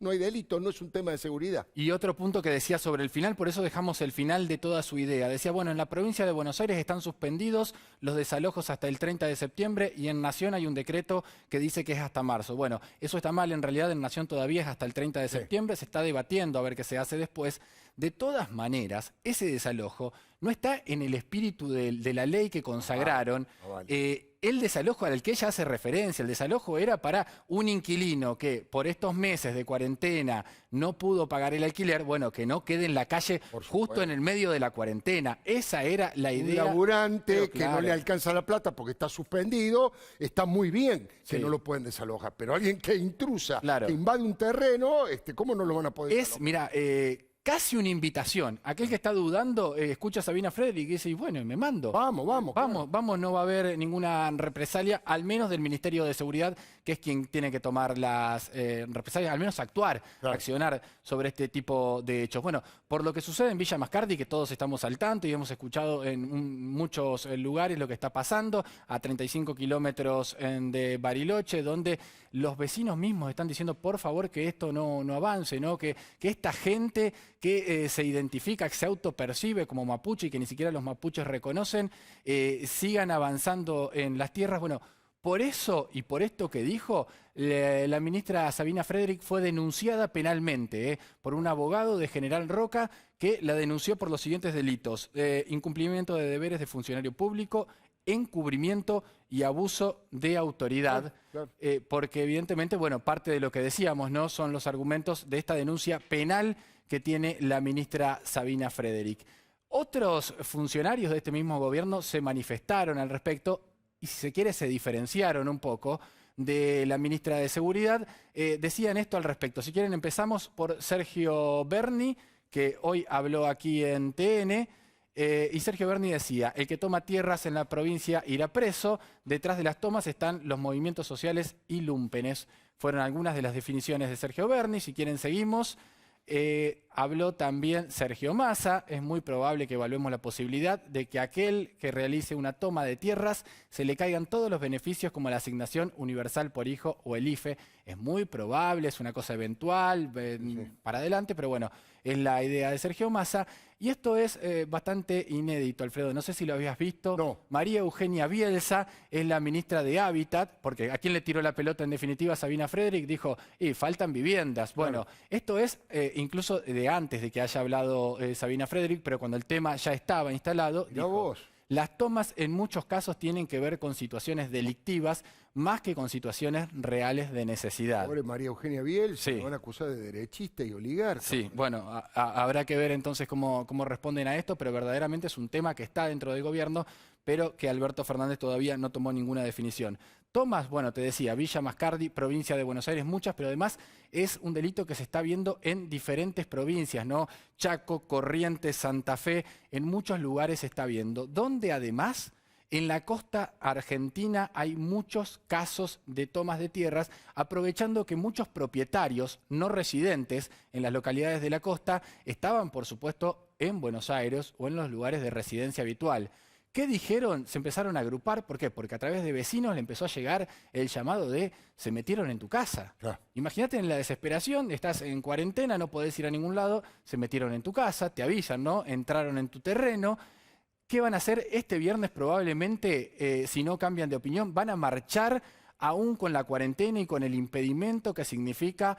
no hay delito, no es un tema de seguridad. Y otro punto que decía sobre el final, por eso dejamos el final de toda su idea. Decía, bueno, en la provincia de Buenos Aires están suspendidos los desalojos hasta el 30 de septiembre y en Nación hay un decreto que dice que es hasta marzo. Bueno, eso está mal, en realidad en Nación todavía es hasta el 30 de septiembre, se está debatiendo a ver qué se hace después. De todas maneras, ese desalojo no está en el espíritu de la ley que consagraron. El desalojo al que ella hace referencia, el desalojo era para un inquilino que por estos meses de cuarentena no pudo pagar el alquiler, bueno, que no quede en la calle justo en el medio de la cuarentena. Esa era la idea. Un laburante que claro, no le alcanza la plata porque está suspendido, está muy bien que no lo pueden desalojar, pero alguien que intrusa, que invade un terreno, ¿cómo no lo van a poder desalojar? Mira, casi una invitación. Aquel que está dudando, escucha a Sabina Frederick y dice, bueno, me mando. Vamos, no va a haber ninguna represalia, al menos del Ministerio de Seguridad, que es quien tiene que tomar las represalias, al menos actuar, accionar sobre este tipo de hechos. Bueno, por lo que sucede en Villa Mascardi, que todos estamos al tanto y hemos escuchado en muchos lugares lo que está pasando, a 35 kilómetros de Bariloche, donde los vecinos mismos están diciendo, por favor, que esto no avance, ¿no? Que esta gente que se identifica, que se autopercibe como mapuche y que ni siquiera los mapuches reconocen, sigan avanzando en las tierras. Bueno, por eso y por esto que dijo, la ministra Sabina Frederick fue denunciada penalmente por un abogado de General Roca que la denunció por los siguientes delitos: incumplimiento de deberes de funcionario público, encubrimiento y abuso de autoridad, porque evidentemente, bueno, parte de lo que decíamos, ¿no?, son los argumentos de esta denuncia penal que tiene la ministra Sabina Frederick. Otros funcionarios de este mismo gobierno se manifestaron al respecto y, si se quiere, se diferenciaron un poco de la ministra de Seguridad. Decían esto al respecto. Si quieren, empezamos por Sergio Berni, que hoy habló aquí en TN. Y Sergio Berni decía, el que toma tierras en la provincia irá preso, detrás de las tomas están los movimientos sociales y lúmpenes. Fueron algunas de las definiciones de Sergio Berni. Si quieren, seguimos. Habló también Sergio Massa. Es muy probable que evaluemos la posibilidad de que aquel que realice una toma de tierras se le caigan todos los beneficios como la asignación universal por hijo o el IFE. Es muy probable, es una cosa eventual, para adelante, pero bueno, es la idea de Sergio Massa. Y esto es bastante inédito, Alfredo. No sé si lo habías visto. No. María Eugenia Bielsa es la ministra de Hábitat, porque ¿a quién le tiró la pelota en definitiva? Sabina Frederick dijo, faltan viviendas. Bueno, esto es incluso de antes de que haya hablado Sabina Frederick, pero cuando el tema ya estaba instalado, dijo, las tomas en muchos casos tienen que ver con situaciones delictivas más que con situaciones reales de necesidad. Pobre María Eugenia Bielsa, se van a acusar de derechista y oligarca. Sí, bueno, habrá que ver entonces cómo responden a esto, pero verdaderamente es un tema que está dentro del gobierno, pero que Alberto Fernández todavía no tomó ninguna definición. Tomas, bueno, te decía, Villa Mascardi, provincia de Buenos Aires, muchas, pero además es un delito que se está viendo en diferentes provincias, ¿no? Chaco, Corrientes, Santa Fe, en muchos lugares se está viendo, donde además en la costa argentina hay muchos casos de tomas de tierras, aprovechando que muchos propietarios no residentes en las localidades de la costa estaban, por supuesto, en Buenos Aires o en los lugares de residencia habitual. ¿Qué dijeron? Se empezaron a agrupar. ¿Por qué? Porque a través de vecinos le empezó a llegar el llamado de se metieron en tu casa. Imagínate en la desesperación, estás en cuarentena, no podés ir a ningún lado, se metieron en tu casa, te avisan, ¿no? Entraron en tu terreno. ¿Qué van a hacer este viernes? Probablemente, si no cambian de opinión, van a marchar aún con la cuarentena y con el impedimento que significa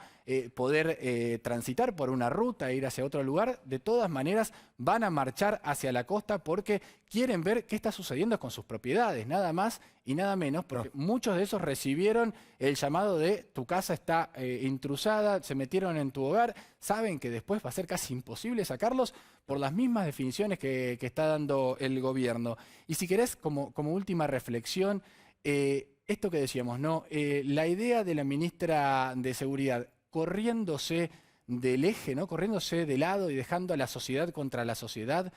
poder transitar por una ruta e ir hacia otro lugar. De todas maneras, van a marchar hacia la costa porque quieren ver qué está sucediendo con sus propiedades, nada más y nada menos, porque muchos de esos recibieron el llamado de tu casa está intrusada, se metieron en tu hogar, saben que después va a ser casi imposible sacarlos por las mismas definiciones que está dando el gobierno. Y si querés, como última reflexión, esto que decíamos, ¿no? La idea de la ministra de Seguridad corriéndose del eje, ¿no? Corriéndose de lado y dejando a la sociedad contra la sociedad,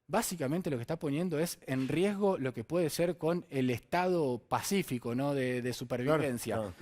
básicamente lo que está poniendo es en riesgo lo que puede ser con el estado pacífico, ¿no? de supervivencia.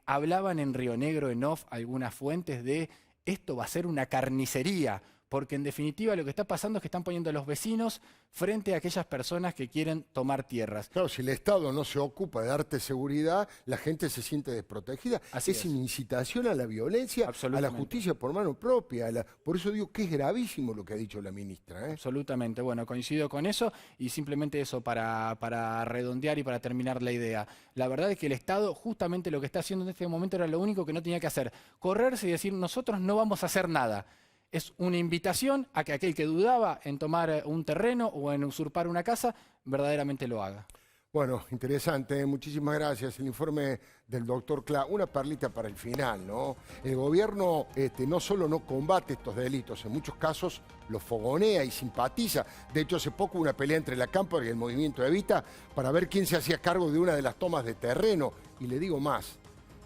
Hablaban en Río Negro, en off, algunas fuentes de esto va a ser una carnicería, porque en definitiva lo que está pasando es que están poniendo a los vecinos frente a aquellas personas que quieren tomar tierras. Claro, si el Estado no se ocupa de darte seguridad, la gente se siente desprotegida. Es una incitación a la violencia, a la justicia por mano propia. Por eso digo que es gravísimo lo que ha dicho la ministra. Absolutamente. Bueno, coincido con eso y simplemente eso para redondear y para terminar la idea. La verdad es que el Estado justamente lo que está haciendo en este momento era lo único que no tenía que hacer. Correrse y decir nosotros no vamos a hacer nada. Es una invitación a que aquel que dudaba en tomar un terreno o en usurpar una casa, verdaderamente lo haga. Bueno, interesante, muchísimas gracias. El informe del doctor Cla, una perlita para el final, ¿no? El gobierno no solo no combate estos delitos, en muchos casos los fogonea y simpatiza. De hecho, hace poco hubo una pelea entre la Cámpora y el Movimiento Evita para ver quién se hacía cargo de una de las tomas de terreno. Y le digo más,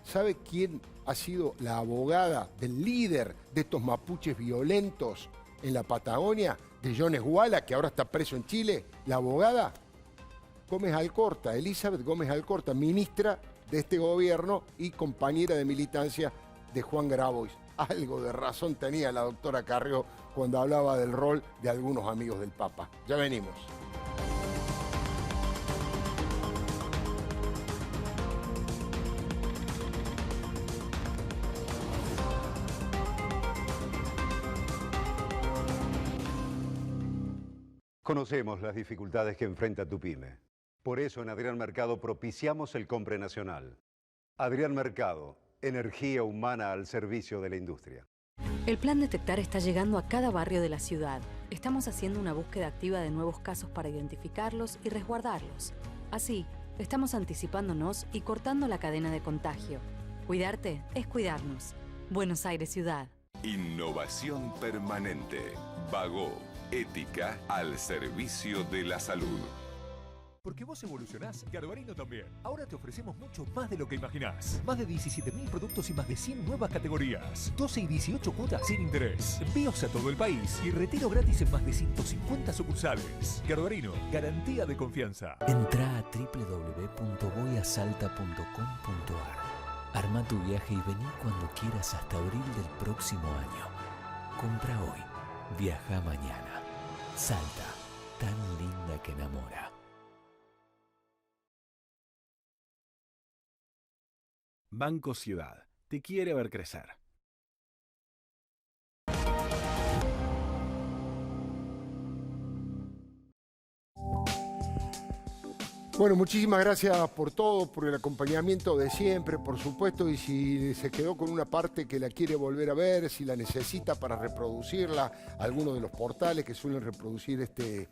¿sabe quién ha sido la abogada del líder de estos mapuches violentos en la Patagonia? De Jones Guala, que ahora está preso en Chile. La abogada Gómez Alcorta, Elizabeth Gómez Alcorta, ministra de este gobierno y compañera de militancia de Juan Grabois. Algo de razón tenía la doctora Carrió cuando hablaba del rol de algunos amigos del Papa. Ya venimos. Conocemos las dificultades que enfrenta tu pyme. Por eso en Adrián Mercado propiciamos el Compre Nacional. Adrián Mercado, energía humana al servicio de la industria. El Plan Detectar está llegando a cada barrio de la ciudad. Estamos haciendo una búsqueda activa de nuevos casos para identificarlos y resguardarlos. Así, estamos anticipándonos y cortando la cadena de contagio. Cuidarte es cuidarnos. Buenos Aires Ciudad. Innovación permanente. Vago. Ética al servicio de la salud. Porque vos evolucionás, Garbarino también. Ahora te ofrecemos mucho más de lo que imaginás. Más de 17.000 productos y más de 100 nuevas categorías. 12 y 18 cuotas sin interés. Envíos a todo el país y retiro gratis en más de 150 sucursales. Garbarino, garantía de confianza. Entrá a www.voyasalta.com.ar. Arma tu viaje y vení cuando quieras hasta abril del próximo año. Compra hoy. Viaja mañana. Salta, tan linda que enamora. Banco Ciudad, te quiere ver crecer. Bueno, muchísimas gracias por todo, por el acompañamiento de siempre, por supuesto, y si se quedó con una parte que la quiere volver a ver, si la necesita para reproducirla, alguno de los portales que suelen reproducir este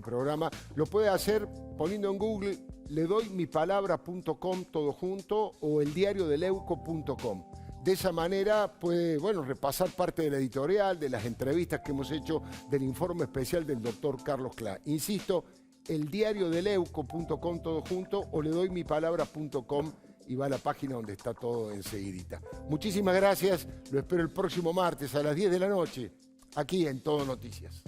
programa, lo puede hacer poniendo en Google ledoymipalabra.com todo junto o eldiariodeleuco.com. De esa manera puede, repasar parte de la editorial, de las entrevistas que hemos hecho, del informe especial del doctor Carlos Cla. Insisto, eldiariodeleuco.com todo junto o ledoymipalabra.com y va a la página donde está todo enseguidita. Muchísimas gracias, lo espero el próximo martes a las 10 de la noche, aquí en Todo Noticias.